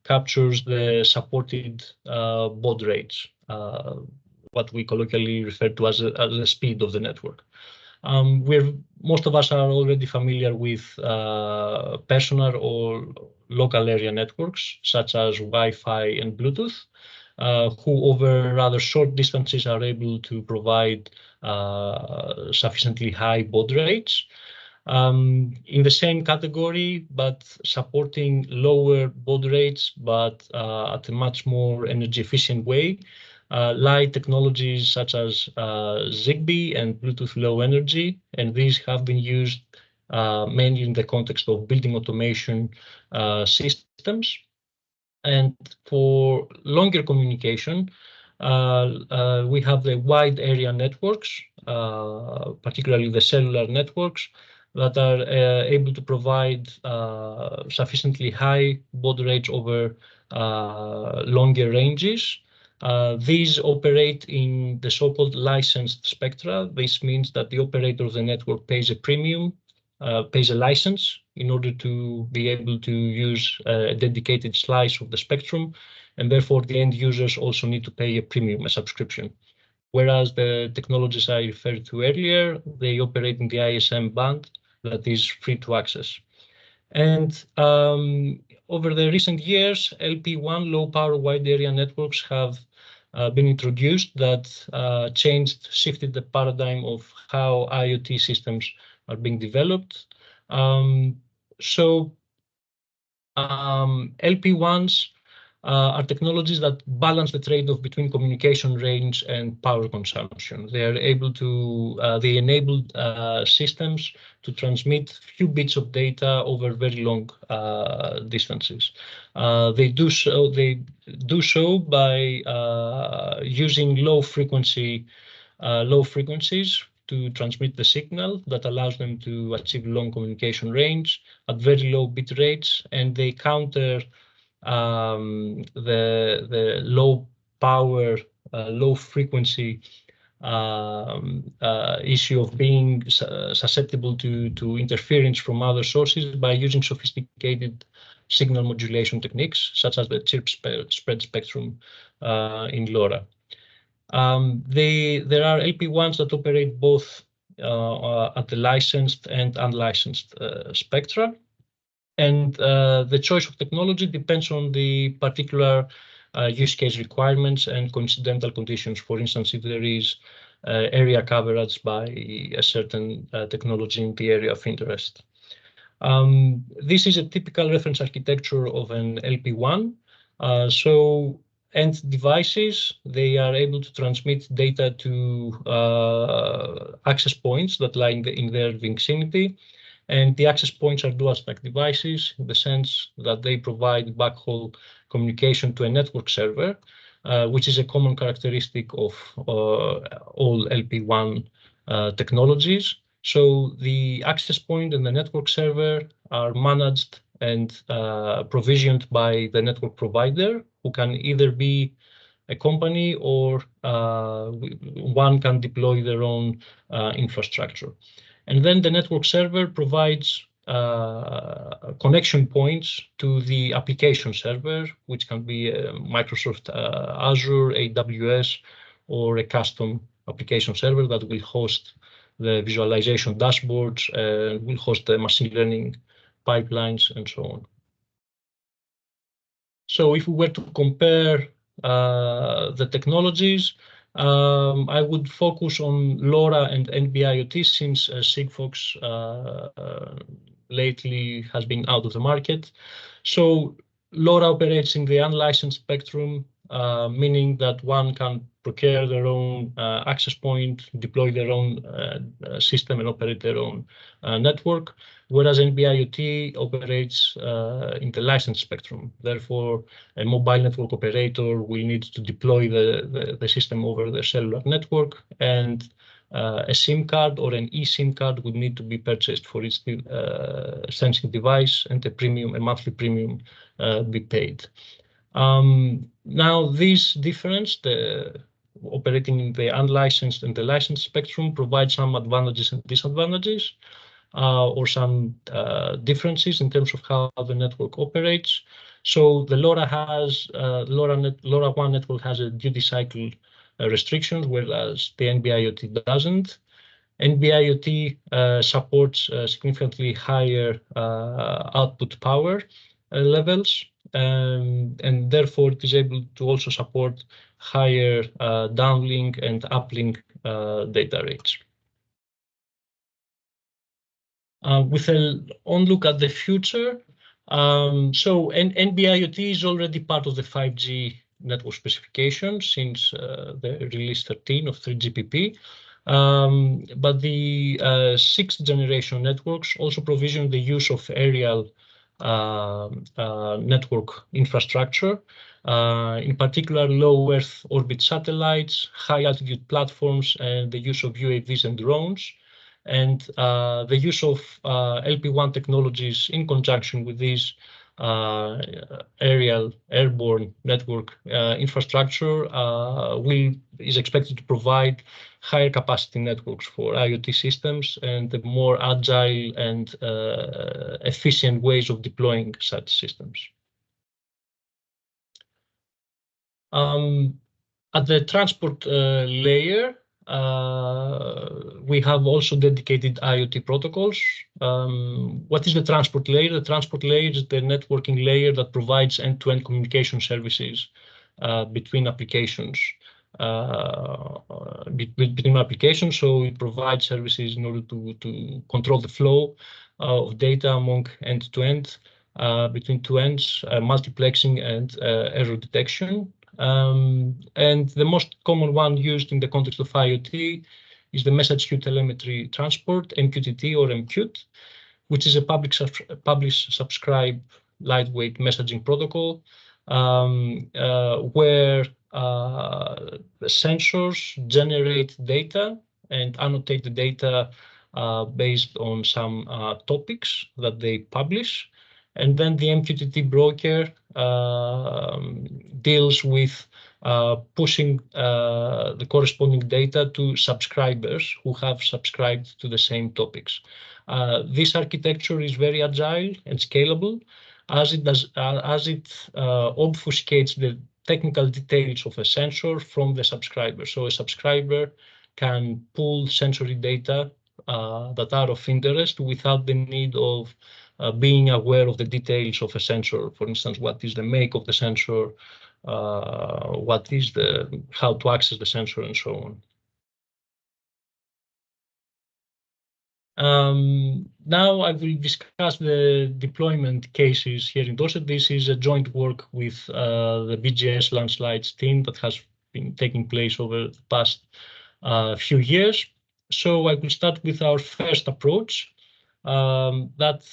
F: captures the supported baud rates, what we colloquially refer to as the speed of the network. Most of us are already familiar with personal or local area networks, such as Wi-Fi and Bluetooth, who over rather short distances are able to provide sufficiently high baud rates. In the same category, but supporting lower baud rates, but at a much more energy efficient way, lie technologies such as Zigbee and Bluetooth Low Energy, and these have been used mainly in the context of building automation systems. And for longer communication, we have the wide area networks, particularly the cellular networks, that are able to provide sufficiently high baud rates over longer ranges. These operate in the so-called licensed spectra. This means that the operator of the network pays a premium, pays a license in order to be able to use a dedicated slice of the spectrum, and therefore the end users also need to pay a premium, a subscription. Whereas the technologies I referred to earlier, they operate in the ISM band that is free to access. And over the recent years, LP1 low power wide area networks have been introduced that shifted the paradigm of how IoT systems are being developed. LP1s are technologies that balance the trade-off between communication range and power consumption. They are able to, they enable systems to transmit few bits of data over very long distances. They do so by using low frequencies to transmit the signal that allows them to achieve long communication range at very low bit rates, and they counter the low power, low frequency issue of being susceptible to interference from other sources by using sophisticated signal modulation techniques, such as the chirp spread spectrum in LoRa. There are LP1s that operate both at the licensed and unlicensed spectra. And the choice of technology depends on the particular use case requirements and coincidental conditions. For instance, if there is area coverage by a certain technology in the area of interest. This is a typical reference architecture of an LP1. So end devices, they are able to transmit data to access points that lie in their vicinity. And the access points are dual stack devices in the sense that they provide backhaul communication to a network server, which is a common characteristic of all LP1 technologies. So the access point and the network server are managed and provisioned by the network provider, who can either be a company or one can deploy their own infrastructure. And then the network server provides connection points to the application server, which can be Microsoft Azure, AWS, or a custom application server that will host the visualization dashboards, will host the machine learning pipelines, and so on. So if we were to compare the technologies, I would focus on LoRa and NB-IoT since Sigfox lately has been out of the market. So LoRa operates in the unlicensed spectrum, meaning that one can procure their own access point, deploy their own system, and operate their own network, whereas NB-IoT operates in the licensed spectrum. Therefore, a mobile network operator will need to deploy the system over the cellular network, and a SIM card or an eSIM card would need to be purchased for each sensing device, and a monthly premium be paid. Now, this difference, the operating in the unlicensed and the licensed spectrum, provides some advantages and disadvantages, or some differences in terms of how the network operates. So the LoRaWAN network has a duty cycle restrictions, whereas the NB-IoT doesn't. NB-IoT supports significantly higher output power levels, and therefore it is able to also support higher downlink and uplink data rates. With an onlook at the future, so NB-IoT is already part of the 5G network specification since the release 13 of 3GPP. But the 6th generation networks also provision the use of aerial network infrastructure, in particular low Earth orbit satellites, high altitude platforms, and the use of UAVs and drones. And the use of LP1 technologies in conjunction with these airborne network infrastructure is expected to provide higher capacity networks for IoT systems and the more agile and efficient ways of deploying such systems. At the transport layer, we have also dedicated IoT protocols. What is the transport layer? The transport layer is the networking layer that provides end-to-end communication services between applications. So it provides services in order to control the flow of data among end-to-end, between two ends, multiplexing and error detection. And the most common one used in the context of IoT is the message queue telemetry transport, MQTT or MQT, which is a publish subscribe lightweight messaging protocol, where the sensors generate data and annotate the data based on some topics that they publish. And then the MQTT broker deals with pushing the corresponding data to subscribers who have subscribed to the same topics. This architecture is very agile and scalable, as it obfuscates the technical details of a sensor from the subscriber. So a subscriber can pull sensory data that are of interest without the need of being aware of the details of a sensor. For instance, what is the make of the sensor, how to access the sensor, and so on. Now I will discuss the deployment cases here in Dorset. This is a joint work with the BGS landslides team that has been taking place over the past few years. So I will start with our first approach. That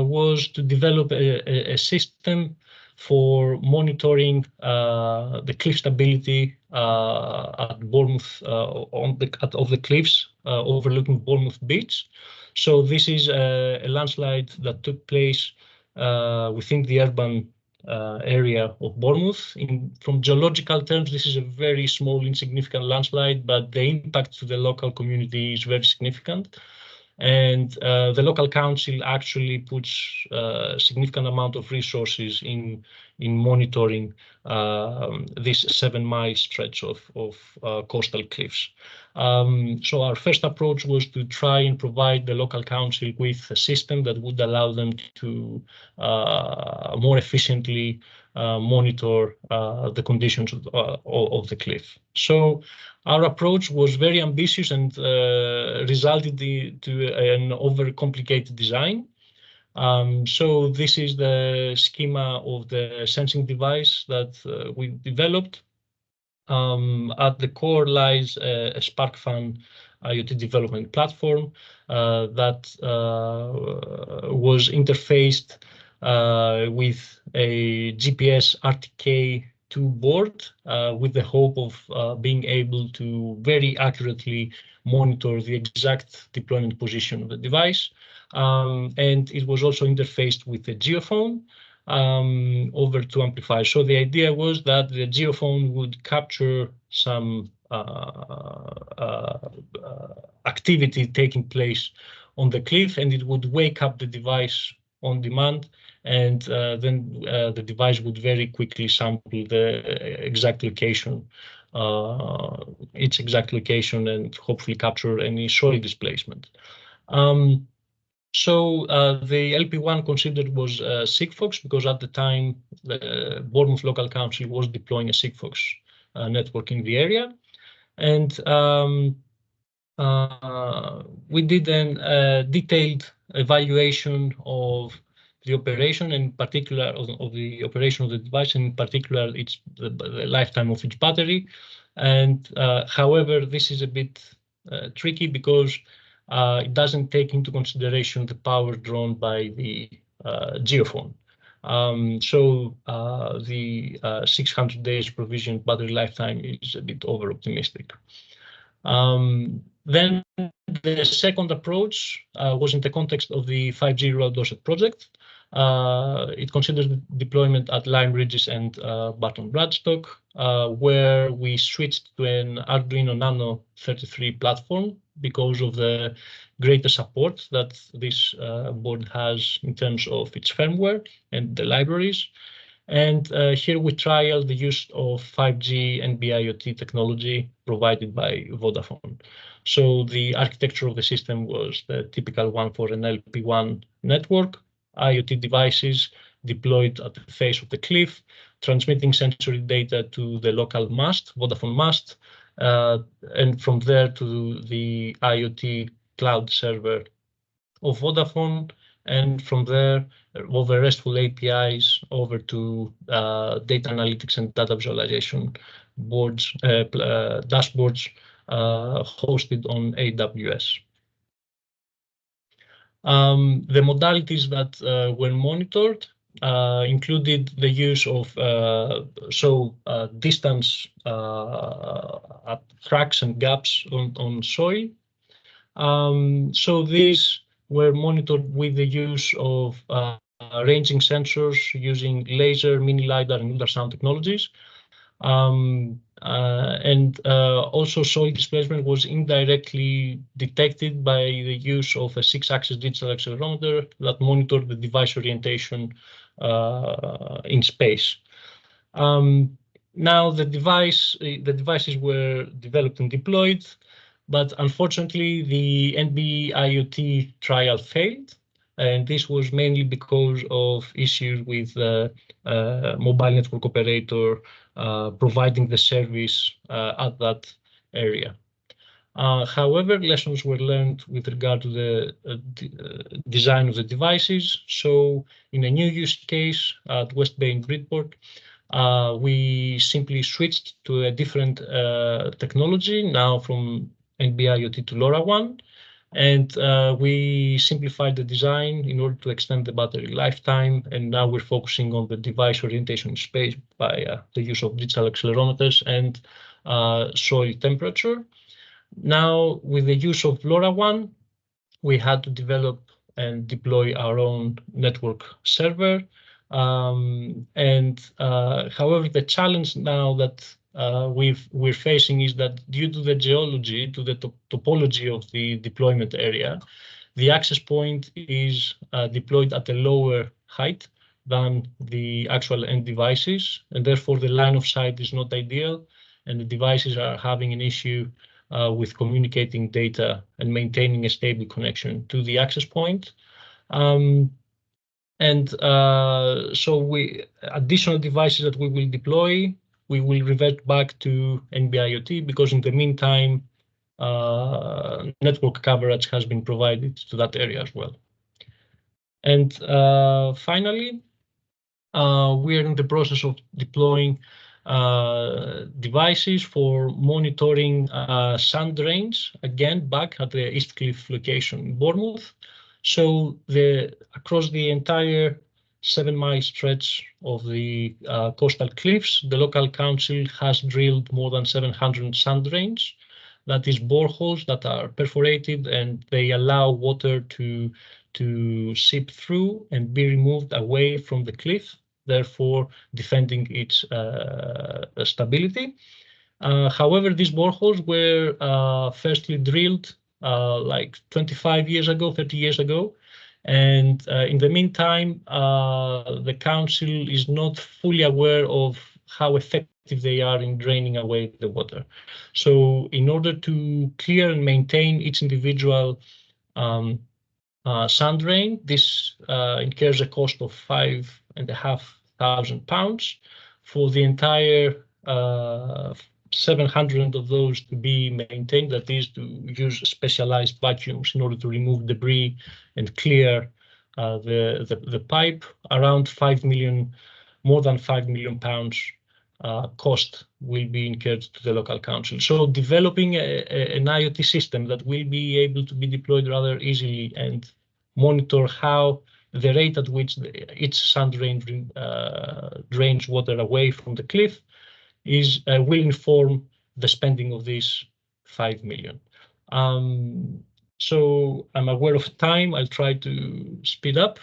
F: was to develop a system for monitoring the cliff stability at Bournemouth, of the cliffs overlooking Bournemouth Beach. So this is a landslide that took place within the urban area of Bournemouth. From geological terms, this is a very small, insignificant landslide, but the impact to the local community is very significant. And the local council actually puts a significant amount of resources in monitoring this 7-mile stretch of coastal cliffs. So our first approach was to try and provide the local council with a system that would allow them to more efficiently monitor the conditions of the cliff. So our approach was very ambitious and resulted to an overcomplicated design. So this is the schema of the sensing device that we developed. At the core lies a SparkFun IoT development platform that was interfaced with a GPS RTK2 board with the hope of being able to very accurately monitor the exact deployment position of the device. And it was also interfaced with a geophone over 2 amplifiers. So the idea was that the geophone would capture some activity taking place on the cliff, and it would wake up the device on demand, and then the device would very quickly sample the exact location, its exact location, and hopefully capture any soil displacement. So the LP1 considered was Sigfox because at the time the Bournemouth Local Council was deploying a Sigfox network in the area. And we did a detailed evaluation of the operation, in particular of the operation of the device, and in particular the lifetime of its battery. And however, this is a bit tricky because it doesn't take into consideration the power drawn by the geophone. So the 600 days provisioned battery lifetime is a bit over-optimistic. Then the second approach was in the context of the 5G Rural Dorset project. It considers the deployment at Lyme Regis and Barton Bradstock, where we switched to an Arduino Nano 33 platform because of the greater support that this board has in terms of its firmware and the libraries. And here we trialed the use of 5G NB-IoT technology provided by Vodafone. So the architecture of the system was the typical one for an LP1 network, IoT devices deployed at the face of the cliff, transmitting sensory data to the local mast, Vodafone mast, and from there to the IoT cloud server of Vodafone, and from there over RESTful APIs over to data analytics and data visualization boards, dashboards hosted on AWS. The modalities that were monitored included the use of distance at cracks and gaps on soil. So these were monitored with the use of ranging sensors using laser, mini LiDAR, and ultrasound technologies. Also soil displacement was indirectly detected by the use of a 6-axis digital accelerometer that monitored the device orientation in space. Now the devices were developed and deployed, but unfortunately the NB-IoT trial failed, and this was mainly because of issues with the mobile network operator providing the service at that area. However, lessons were learned with regard to the design of the devices. So in a new use case at West Bay in Bridport, we simply switched to a different technology, now from NB-IoT to LoRaWAN. And we simplified the design in order to extend the battery lifetime. And now we're focusing on the device orientation in space by the use of digital accelerometers and soil temperature. Now, with the use of LoRaWAN, we had to develop and deploy our own network server. However, the challenge now that we're facing is that due to the geology, to the topology of the deployment area, the access point is deployed at a lower height than the actual end devices, and therefore the line of sight is not ideal, and the devices are having an issue with communicating data and maintaining a stable connection to the access point. So additional devices that we will deploy, we will revert back to NB-IoT, because in the meantime, network coverage has been provided to that area as well. And finally, we are in the process of deploying devices for monitoring sand drains, again back at the East Cliff location in Bournemouth. So across the entire 7-mile stretch of the coastal cliffs, the local council has drilled more than 700 sand drains. That is boreholes that are perforated, and they allow water to seep through and be removed away from the cliff, therefore defending its stability. However, these boreholes were firstly drilled like 25 years ago, 30 years ago. And in the meantime, the council is not fully aware of how effective they are in draining away the water. So in order to clear and maintain each individual sand drain, this incurs a cost of £5,500 for the entire 700 of those to be maintained. That is, to use specialized vacuums in order to remove debris and clear the pipe. Around 5 million, more than £5 million cost will be incurred to the local council. So developing an IoT system that will be able to be deployed rather easily and monitor how the rate at which each sand drain drains water away from the cliff will inform the spending of this 5 million. So I'm aware of time. I'll try to speed up.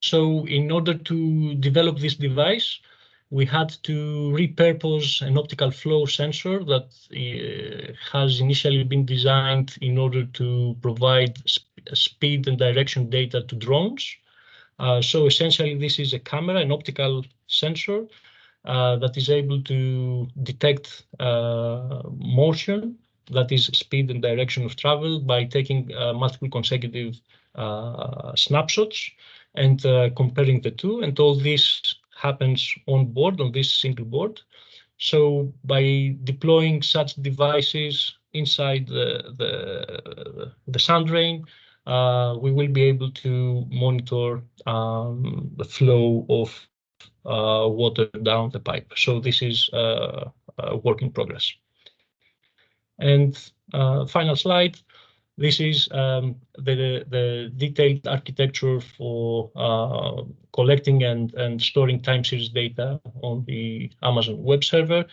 F: So in order to develop this device, we had to repurpose an optical flow sensor that has initially been designed in order to provide speed and direction data to drones. So essentially, this is a camera, an optical sensor that is able to detect motion, that is speed and direction of travel, by taking multiple consecutive snapshots and comparing the two. And all this happens on board, on this single board. So by deploying such devices inside the sand drain, we will be able to monitor the flow of water down the pipe. So this is a work in progress. And final slide. This is the detailed architecture for collecting and storing time series data on the Amazon web server,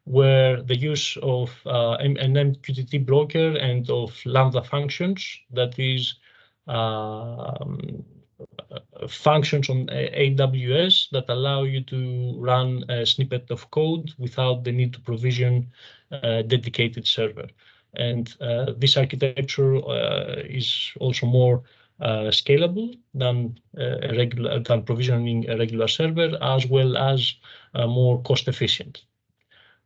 F: where the use of an MQTT broker and of Lambda functions, that is functions on AWS that allow you to run a snippet of code without the need to provision a dedicated server. And this architecture is also more scalable than provisioning a regular server, as well as more cost efficient.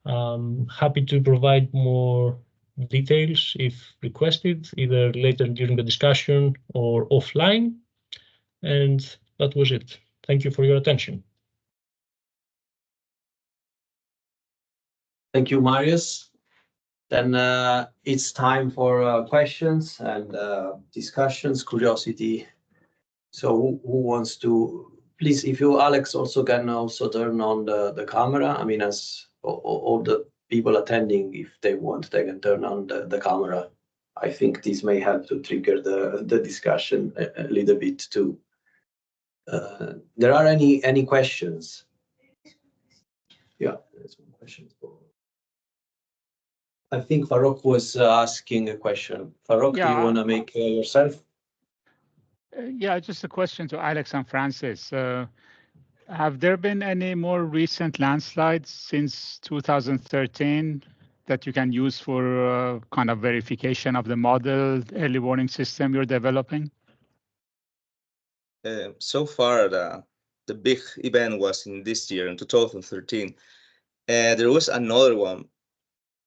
F: Happy to provide more details if requested, either later during the discussion or offline. And that was it. Thank you for your attention.
A: Thank you, Marius. Then it's time for questions and discussions, curiosity. So who wants to, please, if you, Alex, also can also turn on the camera. I mean, as all the people attending, if they want, they can turn on the camera. I think this may help to trigger the discussion a little bit too. There are any questions? Yeah, there's one question. I think Farouk was asking a question. Farouk, do you want to make yourself?
G: Yeah, just a question to Alex and Francis. Have there been any more recent landslides since 2013 that you can use for kind of verification of the model early warning system you're developing?
C: So far, the big event was in this year, in 2013. There was another one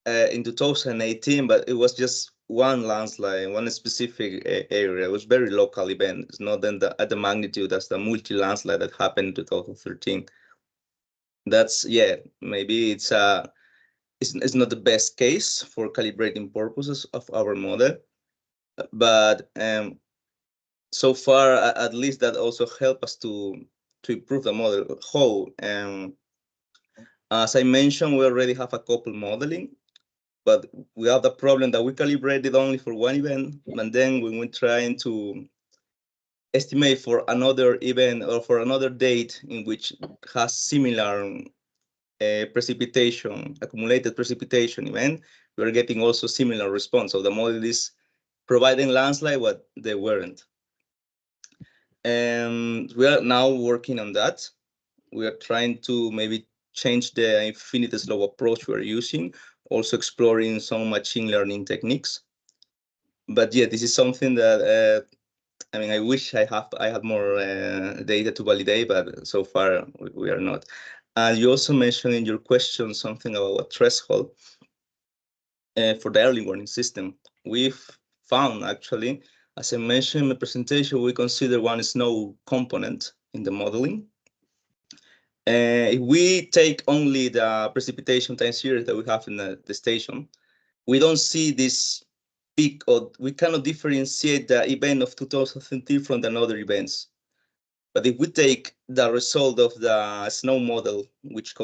C: in 2018, but it was just one landslide in one specific area. It was very local event. It's not at the magnitude as the multi-landslide that happened in 2013. That's, yeah, maybe it's not the best case for calibrating purposes of our model, but so far, at least that also helped us to improve the model whole. As I mentioned, we already have a couple modeling, but we have the problem that we calibrated only for one event, and then when we're trying to estimate for another event or for another date in which has similar precipitation, accumulated precipitation event, we're getting also similar response. So the model is providing landslide what they weren't. And we are now working on that. We are trying to maybe change the infinite slope approach we're using, also exploring some machine learning techniques. But yeah, this is something that I mean, I wish I had more data to validate, but so far we are not. You also mentioned in your question something about a threshold for the early warning system. We've found actually, as I mentioned in the presentation, we consider one snow component in the modeling. If we take only the precipitation time series that we have in the station, we don't see this peak, or we cannot differentiate the event of 2013 from the other events. But if we take the result of the snow model, which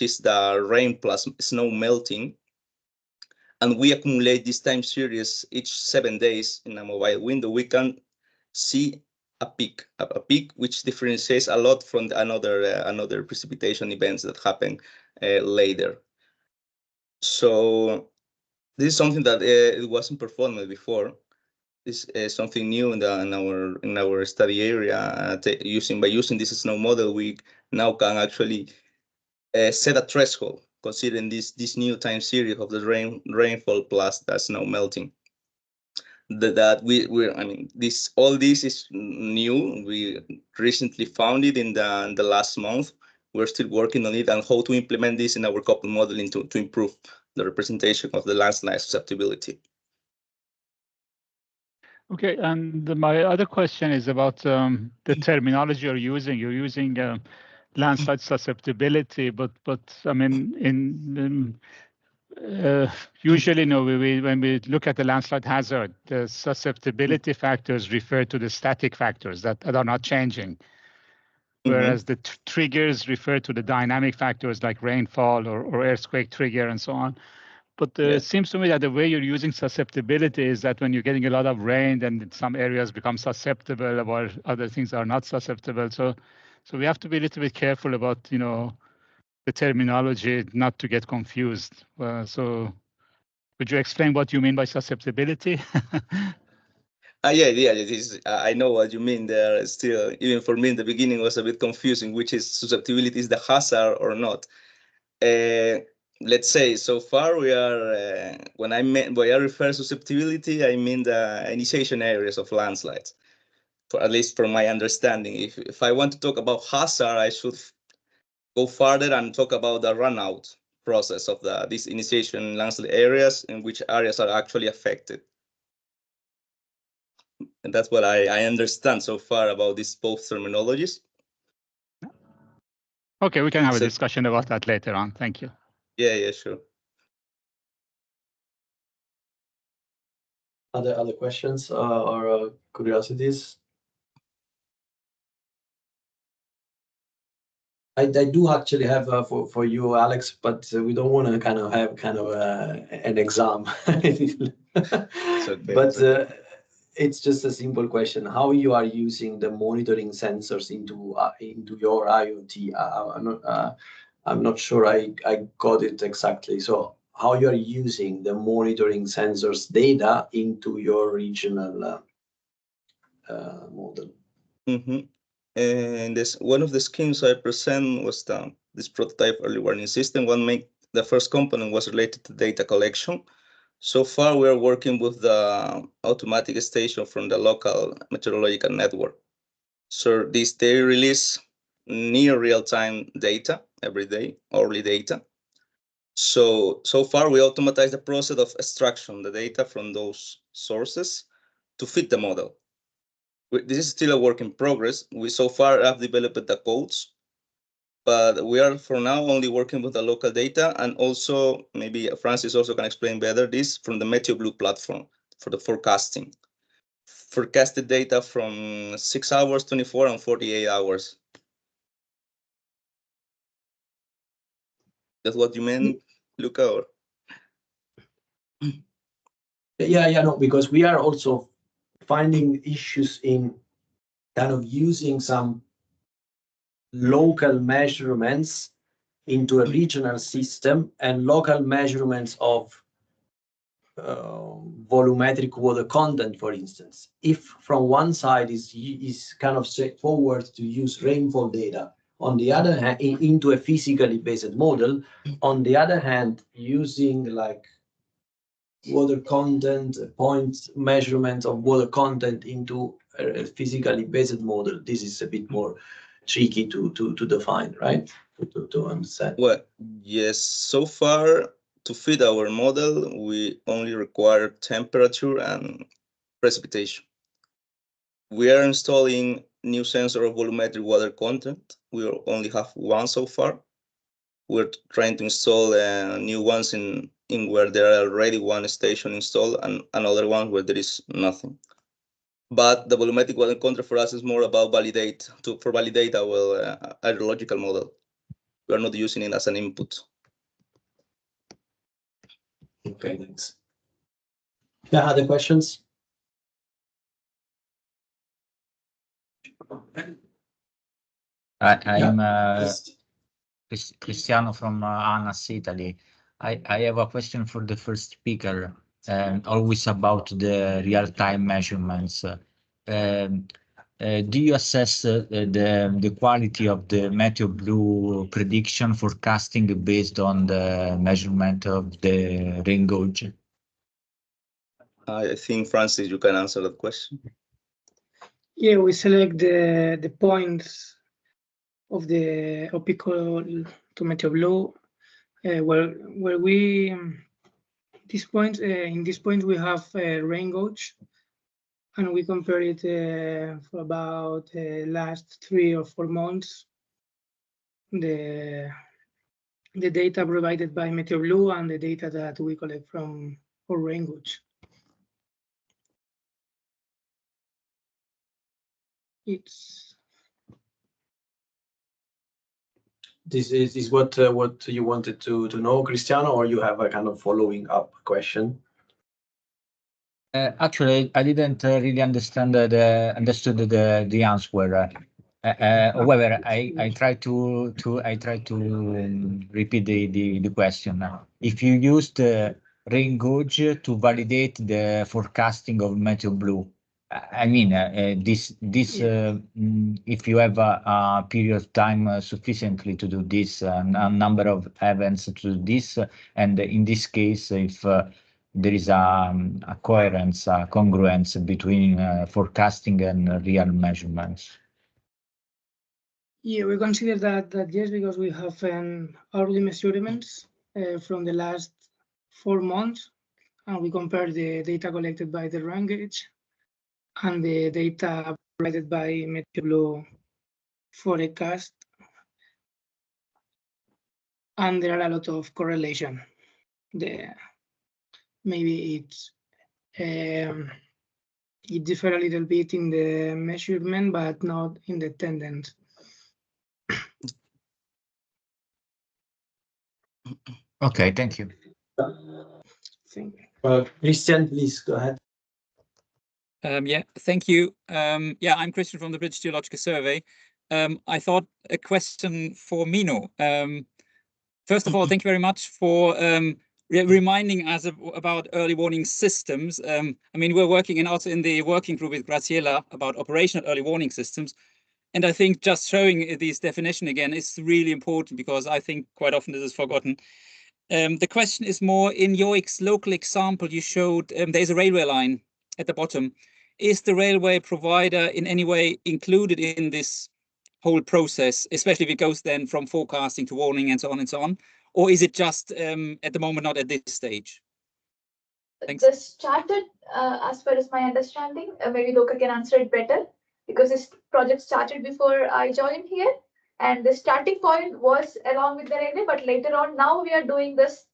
C: is the rain plus snow melting, and we accumulate this time series each 7 days in a mobile window, we can see a peak which differentiates a lot from another precipitation events that happen later. So this is something that it wasn't performed before. This is something new in our study area. By using this snow model, we now can actually set a threshold considering this new time series of the rainfall plus the snow melting. All this is new. We recently found it in the last month. We're still working on it and how to implement this in our couple modeling to improve the representation of the landslide susceptibility.
G: Okay, and my other question is about the terminology you're using. You're using landslide susceptibility, but I mean, usually, when we look at the landslide hazard, the susceptibility factors refer to the static factors that are not changing, whereas the triggers refer to the dynamic factors like rainfall or earthquake trigger and so on. But it seems to me that the way you're using susceptibility is that when you're getting a lot of rain, then some areas become susceptible, while other things are not susceptible. So we have to be a little bit careful about, the terminology, not to get confused. So could you explain what you mean by susceptibility?
C: I know what you mean there. Still, even for me in the beginning, was a bit confusing, which is susceptibility is the hazard or not. Let's say so far we are, when I refer susceptibility, I mean the initiation areas of landslides, at least from my understanding. If I want to talk about hazard, I should go further and talk about the runout process of these initiation landslide areas and which areas are actually affected. And that's what I understand so far about these both terminologies.
G: Okay, we can have a discussion about that later on. Thank you.
C: Yeah, sure.
A: Other questions or curiosities? I do actually have for you, Alex, but we don't want to have an exam.
C: Okay,
A: but it's just a simple question: how you are using the monitoring sensors into your IoT? I'm not sure I got it exactly. So how you are using the monitoring sensors data into your regional model?
C: Mm-hmm. And one of the schemes I present was this prototype early warning system. The first component was related to data collection. So far, we are working with the automatic station from the local meteorological network. So they release near real-time data every day, hourly data. So far, we automatize the process of extraction the data from those sources to fit the model. This is still a work in progress. We so far have developed the codes, but we are for now only working with the local data, and also maybe Francis also can explain better this from the MeteoBlue platform for the forecasting. Forecasted data from 6 hours, 24 and 48 hours. That's what you meant, Luca? Or?
A: Yeah, no, because we are also finding issues in kind of using some local measurements into a regional system and local measurements of volumetric water content, for instance. If from one side is kind of straightforward to use rainfall data, on the other hand, into a physically based model, on the other hand, using like water content, point measurement of water content into a physically based model, this is a bit more tricky to define, right? To understand.
C: Well, yes, so far to fit our model, we only require temperature and precipitation. We are installing new sensor of volumetric water content. We only have one so far. We're trying to install new ones in where there are already one station installed and another one where there is nothing. But the volumetric water content for us is more about validate our hydrological model. We are not using it as an input.
A: Okay, thanks. Yeah, other questions?
H: I'm
A: Yes.
H: Cristiano from ANAS, Italy. I have a question for the first speaker, always about the real-time measurements. Do you assess the quality of the MeteoBlue prediction forecasting based on the measurement of the rain gauge?
C: I think, Francis, you can answer that question.
D: Yeah, we select the points of the optical to MeteoBlue, where we these points in this point we have rain gauge, and we compare it for about last 3 or 4 months. The data provided by MeteoBlue and the data that we collect from our rain gauge.
A: This is what you wanted to know, Cristiano, or you have a kind of following up question?
H: Actually, I didn't really understood the answer. However, I try to repeat the question. If you use the rain gauge to validate the forecasting of MeteoBlue, I mean if you have a period of time sufficiently to do this, a number of events to do this, and in this case, if there is a coherence, a congruence between forecasting and real measurements.
D: Yeah, we consider that yes, because we have hourly measurements from the last 4 months, and we compare the data collected by the rain gauge and the data provided by MeteoBlue forecast, and there are a lot of correlation. Maybe it's it differs a little bit in the measurement, but not in the tendons.
H: Okay, thank you.
D: Thank you.
A: Christian, please go ahead.
I: Yeah, thank you. Yeah, I'm Christian from the British Geological Survey. I thought a question for Mino. First of all, thank you very much for reminding us about early warning systems. I mean, we're working and also in the working group with Graciela about operational early warning systems. And I think just showing this definition again is really important because I think quite often this is forgotten. The question is more in your local example, you showed there's a railway line at the bottom. Is the railway provider in any way included in this whole process, especially if it goes then from forecasting to warning and so on and so on? Or is it just at the moment not at this stage? Thanks.
E: This started, as far as my understanding, maybe Loka can answer it better because this project started before I joined here. And the starting point was along with the railway, but later on, now we are doing this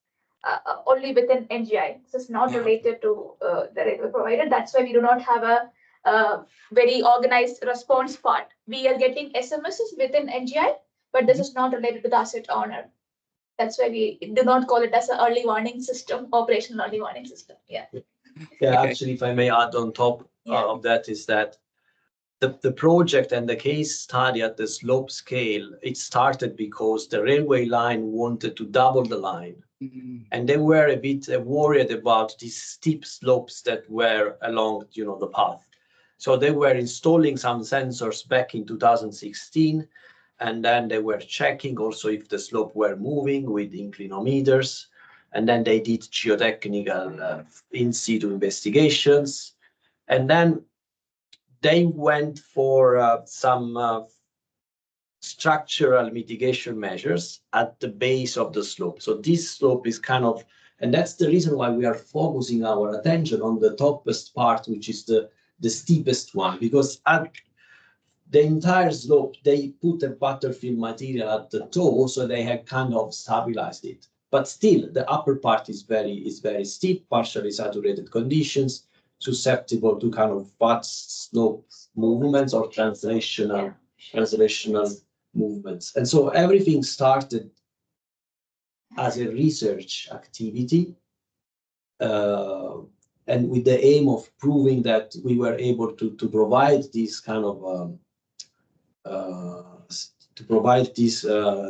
E: only within NGI. So it's not related to the railway provider. That's why we do not have a very organized response part. We are getting SMSs within NGI, but this is not related to the asset owner. That's why we do not call it as an early warning system, operational early warning system. Yeah.
A: Yeah,
I: Okay.
A: actually, if I may add on top
E: Yeah.
A: of that is that the project and the case study at the slope scale, it started because the railway line wanted to double the line. And they were a bit worried about these steep slopes that were along, the path. So they were installing some sensors back in 2016, and then they were checking also if the slope were moving with inclinometers. And then they did geotechnical in situ investigations. And then they went for some structural mitigation measures at the base of the slope. So this slope is and that's the reason why we are focusing our attention on the topest part, which is the steepest one, because at the entire slope, they put a butterfield material at the toe, so they had kind of stabilized it. But still, the upper part is very steep, partially saturated conditions, susceptible to kind of fast slope movements or translational movements. And so everything started as a research activity, and with the aim of proving that we were able to provide this kind of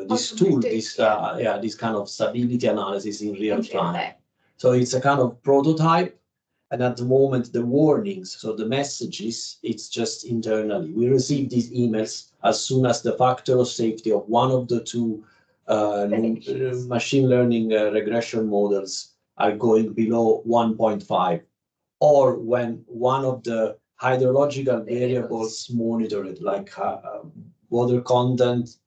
A: this tool, this kind of stability analysis in real time. So it's a kind of prototype. And at the moment, the warnings, so the messages, it's just internally. We receive these emails as soon as the factor of safety of one of the two machine learning regression models are going below 1.5, or when one of the hydrological variables monitored, like water content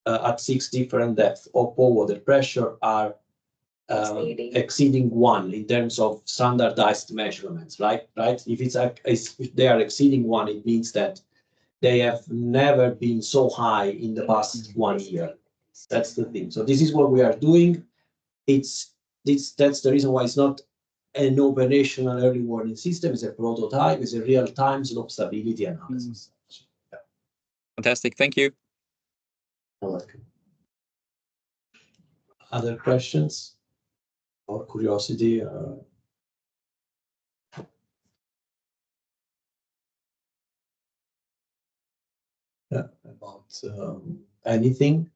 A: at 6 different depths or pore water pressure, are exceeding 1 in terms of standardized measurements, right? If they are exceeding 1, it means that they have never been so high in the past 1 year. That's the thing. So this is what we are doing. That's the reason why it's not an operational early warning system. It's a prototype. It's a real-time slope stability analysis. Yeah.
I: Fantastic. Thank you.
A: You're welcome. Other questions or curiosity? About anything?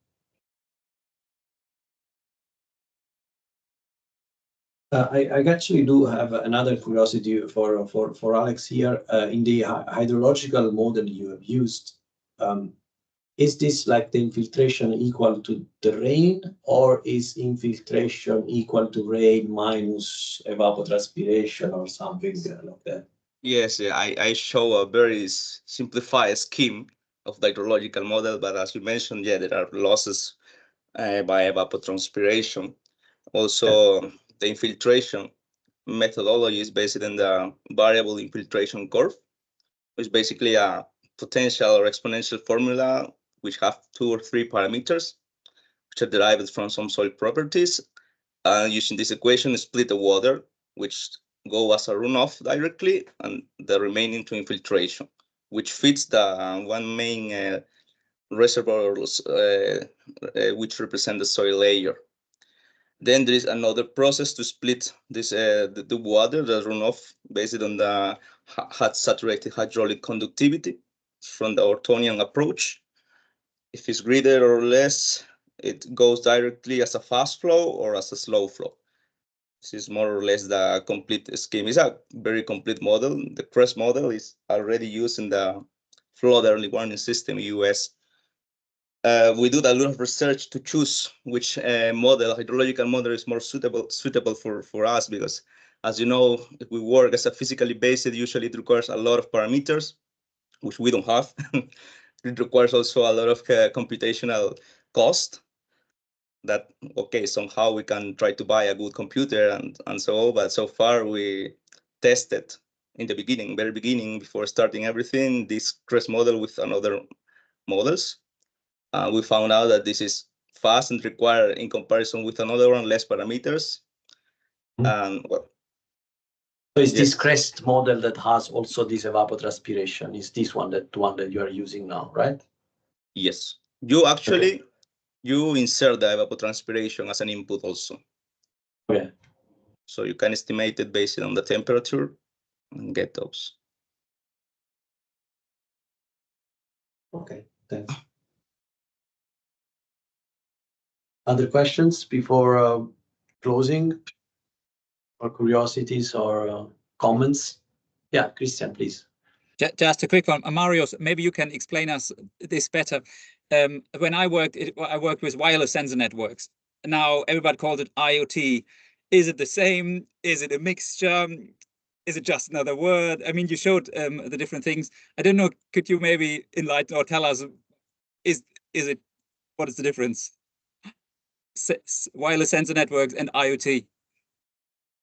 A: I actually do have another curiosity for Alex here. In the hydrological model you have used, is this like the infiltration equal to the rain, or is infiltration equal to rain minus evapotranspiration or something like that?
C: Yes, I show a very simplified scheme of the hydrological model, but as you mentioned, there are losses by evapotranspiration. Also, the infiltration methodology is based on the variable infiltration curve, which is basically a potential or exponential formula which have 2 or 3 parameters, which are derived from some soil properties. Using this equation, split the water, which go as a runoff directly, and the remaining to infiltration, which fits the one main reservoir which represent the soil layer. Then there is another process to split this the water, the runoff, based on the hot saturated hydraulic conductivity from the Ortonian approach. If it's greater or less, it goes directly as a fast flow or as a slow flow. This is more or less the complete scheme. It's a very complete model. The CREST model is already used in the flood early warning system in US. We do a lot of research to choose which hydrological model is more suitable for us, because as you know, if we work as a physically based, usually it requires a lot of parameters, which we don't have. It requires also a lot of computational cost that, okay, somehow we can try to buy a good computer and so, but so far we tested in the beginning, very beginning, before starting everything, this CREST model with another models. We found out that this is fast and require, in comparison with another one, less parameters. And well,
A: so is this CREST model that has also this evapotranspiration? Is this one that you are using now, right?
C: Yes. You actually you insert the evapotranspiration as an input also.
A: Okay.
C: So you can estimate it based on the temperature and get those.
A: Okay, thanks. Other questions before closing, or curiosities or comments? Yeah, Christian, please.
I: Just a quick one, Marius. Maybe you can explain us this better. When I worked with wireless sensor networks. Now everybody calls it IoT. Is it the same? Is it a mixture? Is it just another word? I mean, you showed the different things. I don't know. Could you maybe enlighten or tell us? Is it, what is the difference? Wireless sensor networks and IoT.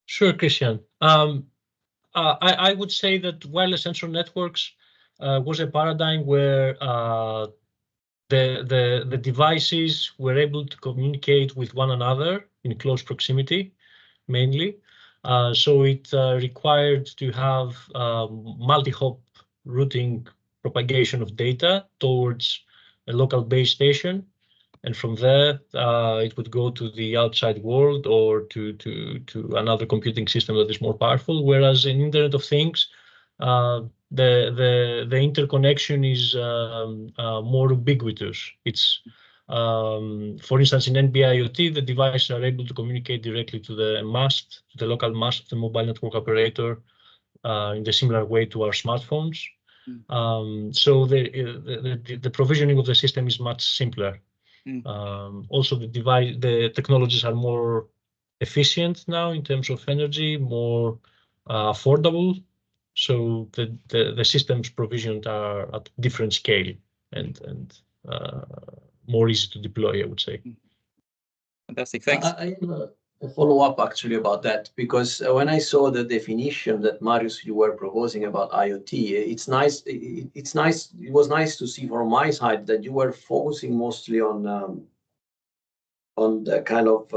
F: Sure, Christian. I would say that wireless sensor networks was a paradigm where the devices were able to communicate with one another in close proximity, mainly. So it required to have multi-hop routing propagation of data towards a local base station. And from there, it would go to the outside world or to another computing system that is more powerful. Whereas in Internet of Things, the interconnection is more ubiquitous. It's for instance, in NB-IoT, the devices are able to communicate directly to the mast, the local mast of the mobile network operator, in the similar way to our smartphones. So the provisioning of the system is much simpler. Also, the technologies are more efficient now in terms of energy, more affordable. So the systems provisioned are at different scale and more easy to deploy, I would say.
I: Fantastic, thanks.
A: I have a follow-up actually about that, because when I saw the definition that Marius, you were proposing about IoT, it's nice. It's nice. It was nice to see from my side that you were focusing mostly on the kind of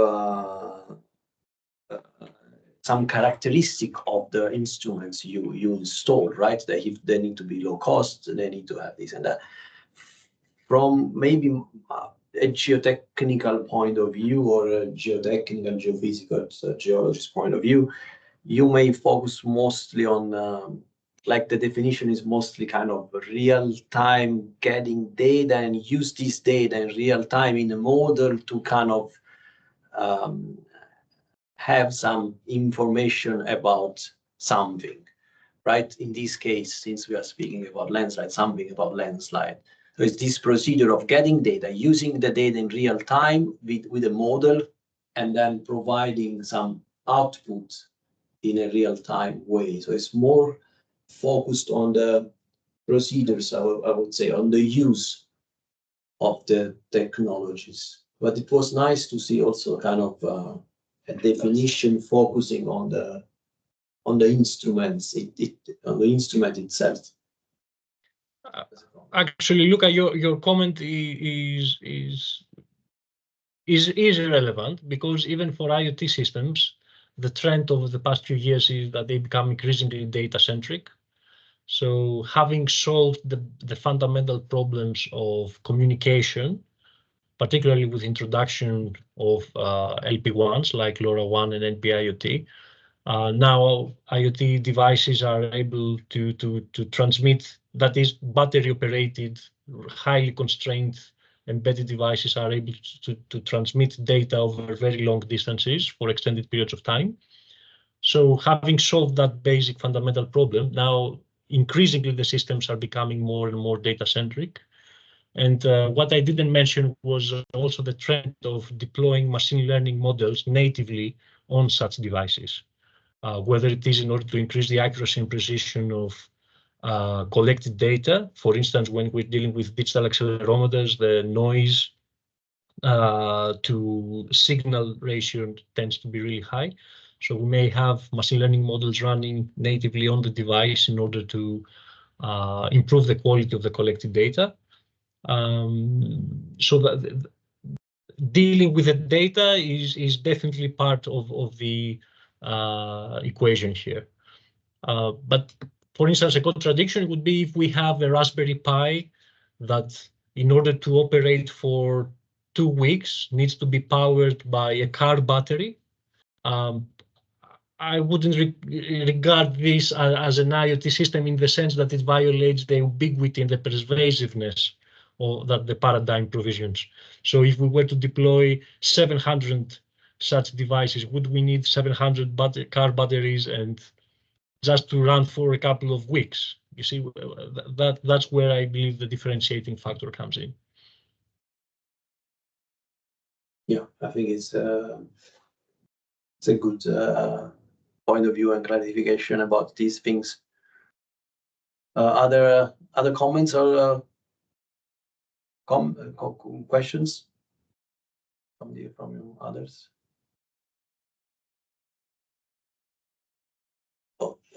A: some characteristic of the instruments you install, right? They need to be low cost, they need to have this and that. From maybe a geotechnical point of view or a geotechnical, geophysical, geologist point of view, you may focus mostly on, like the definition is mostly kind of real time getting data and use this data in real time in a model to kind of have some information about something, right? In this case, since we are speaking about landslide, something about landslide. So it's this procedure of getting data, using the data in real time with a model, and then providing some output in a real time way. So it's more focused on the procedures, I would say, on the use of the technologies. But it was nice to see also kind of a definition focusing on the instruments, on the instrument itself.
F: Actually, Luca, your comment is relevant, because even for IoT systems, the trend over the past few years is that they become increasingly data-centric. So having solved the fundamental problems of communication, particularly with introduction of LP1s like LoRaWAN and NB-IoT, now IoT devices are able to transmit, that is battery operated, highly constrained embedded devices are able to transmit data over very long distances for extended periods of time. So having solved that basic fundamental problem, now increasingly the systems are becoming more and more data-centric. And what I didn't mention was also the trend of deploying machine learning models natively on such devices, whether it is in order to increase the accuracy and precision of collected data. For instance, when we're dealing with digital accelerometers, the noise to signal ratio tends to be really high. So we may have machine learning models running natively on the device in order to improve the quality of the collected data. So that dealing with the data is definitely part of the equation here. But for instance, a contradiction would be if we have a Raspberry Pi that, in order to operate for 2 weeks, needs to be powered by a car battery. I wouldn't regard this as an IoT system in the sense that it violates the ubiquity and the pervasiveness that the paradigm provisions. So if we were to deploy 700 such devices, would we need 700 car batteries and just to run for a couple of weeks? You see, that's where I believe the differentiating factor comes in.
A: Yeah, I think it's a good point of view and clarification about these things. Other comments or questions from you others?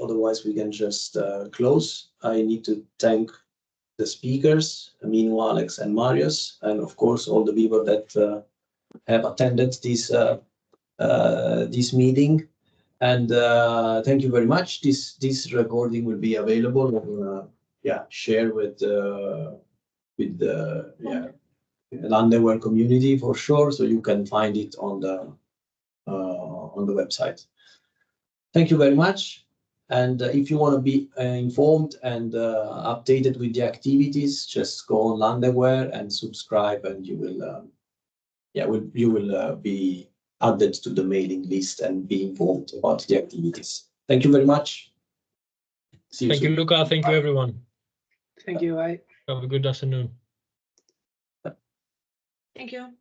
A: Otherwise, we can just close. I need to thank the speakers, Mino, Alex, and Marius, and of course all the people that have attended this meeting. And thank you very much. This recording will be available. Share with the Landaware community for sure, so you can find it on the website. Thank you very much. And if you want to be informed and updated with the activities, just go on Landaware and subscribe, and you will be added to the mailing list and be informed about the activities. Thank you very much. See you soon.
F: Thank you, Luca. Thank you, everyone.
D: Thank you. Bye.
F: Have a good afternoon.
J: Thank you.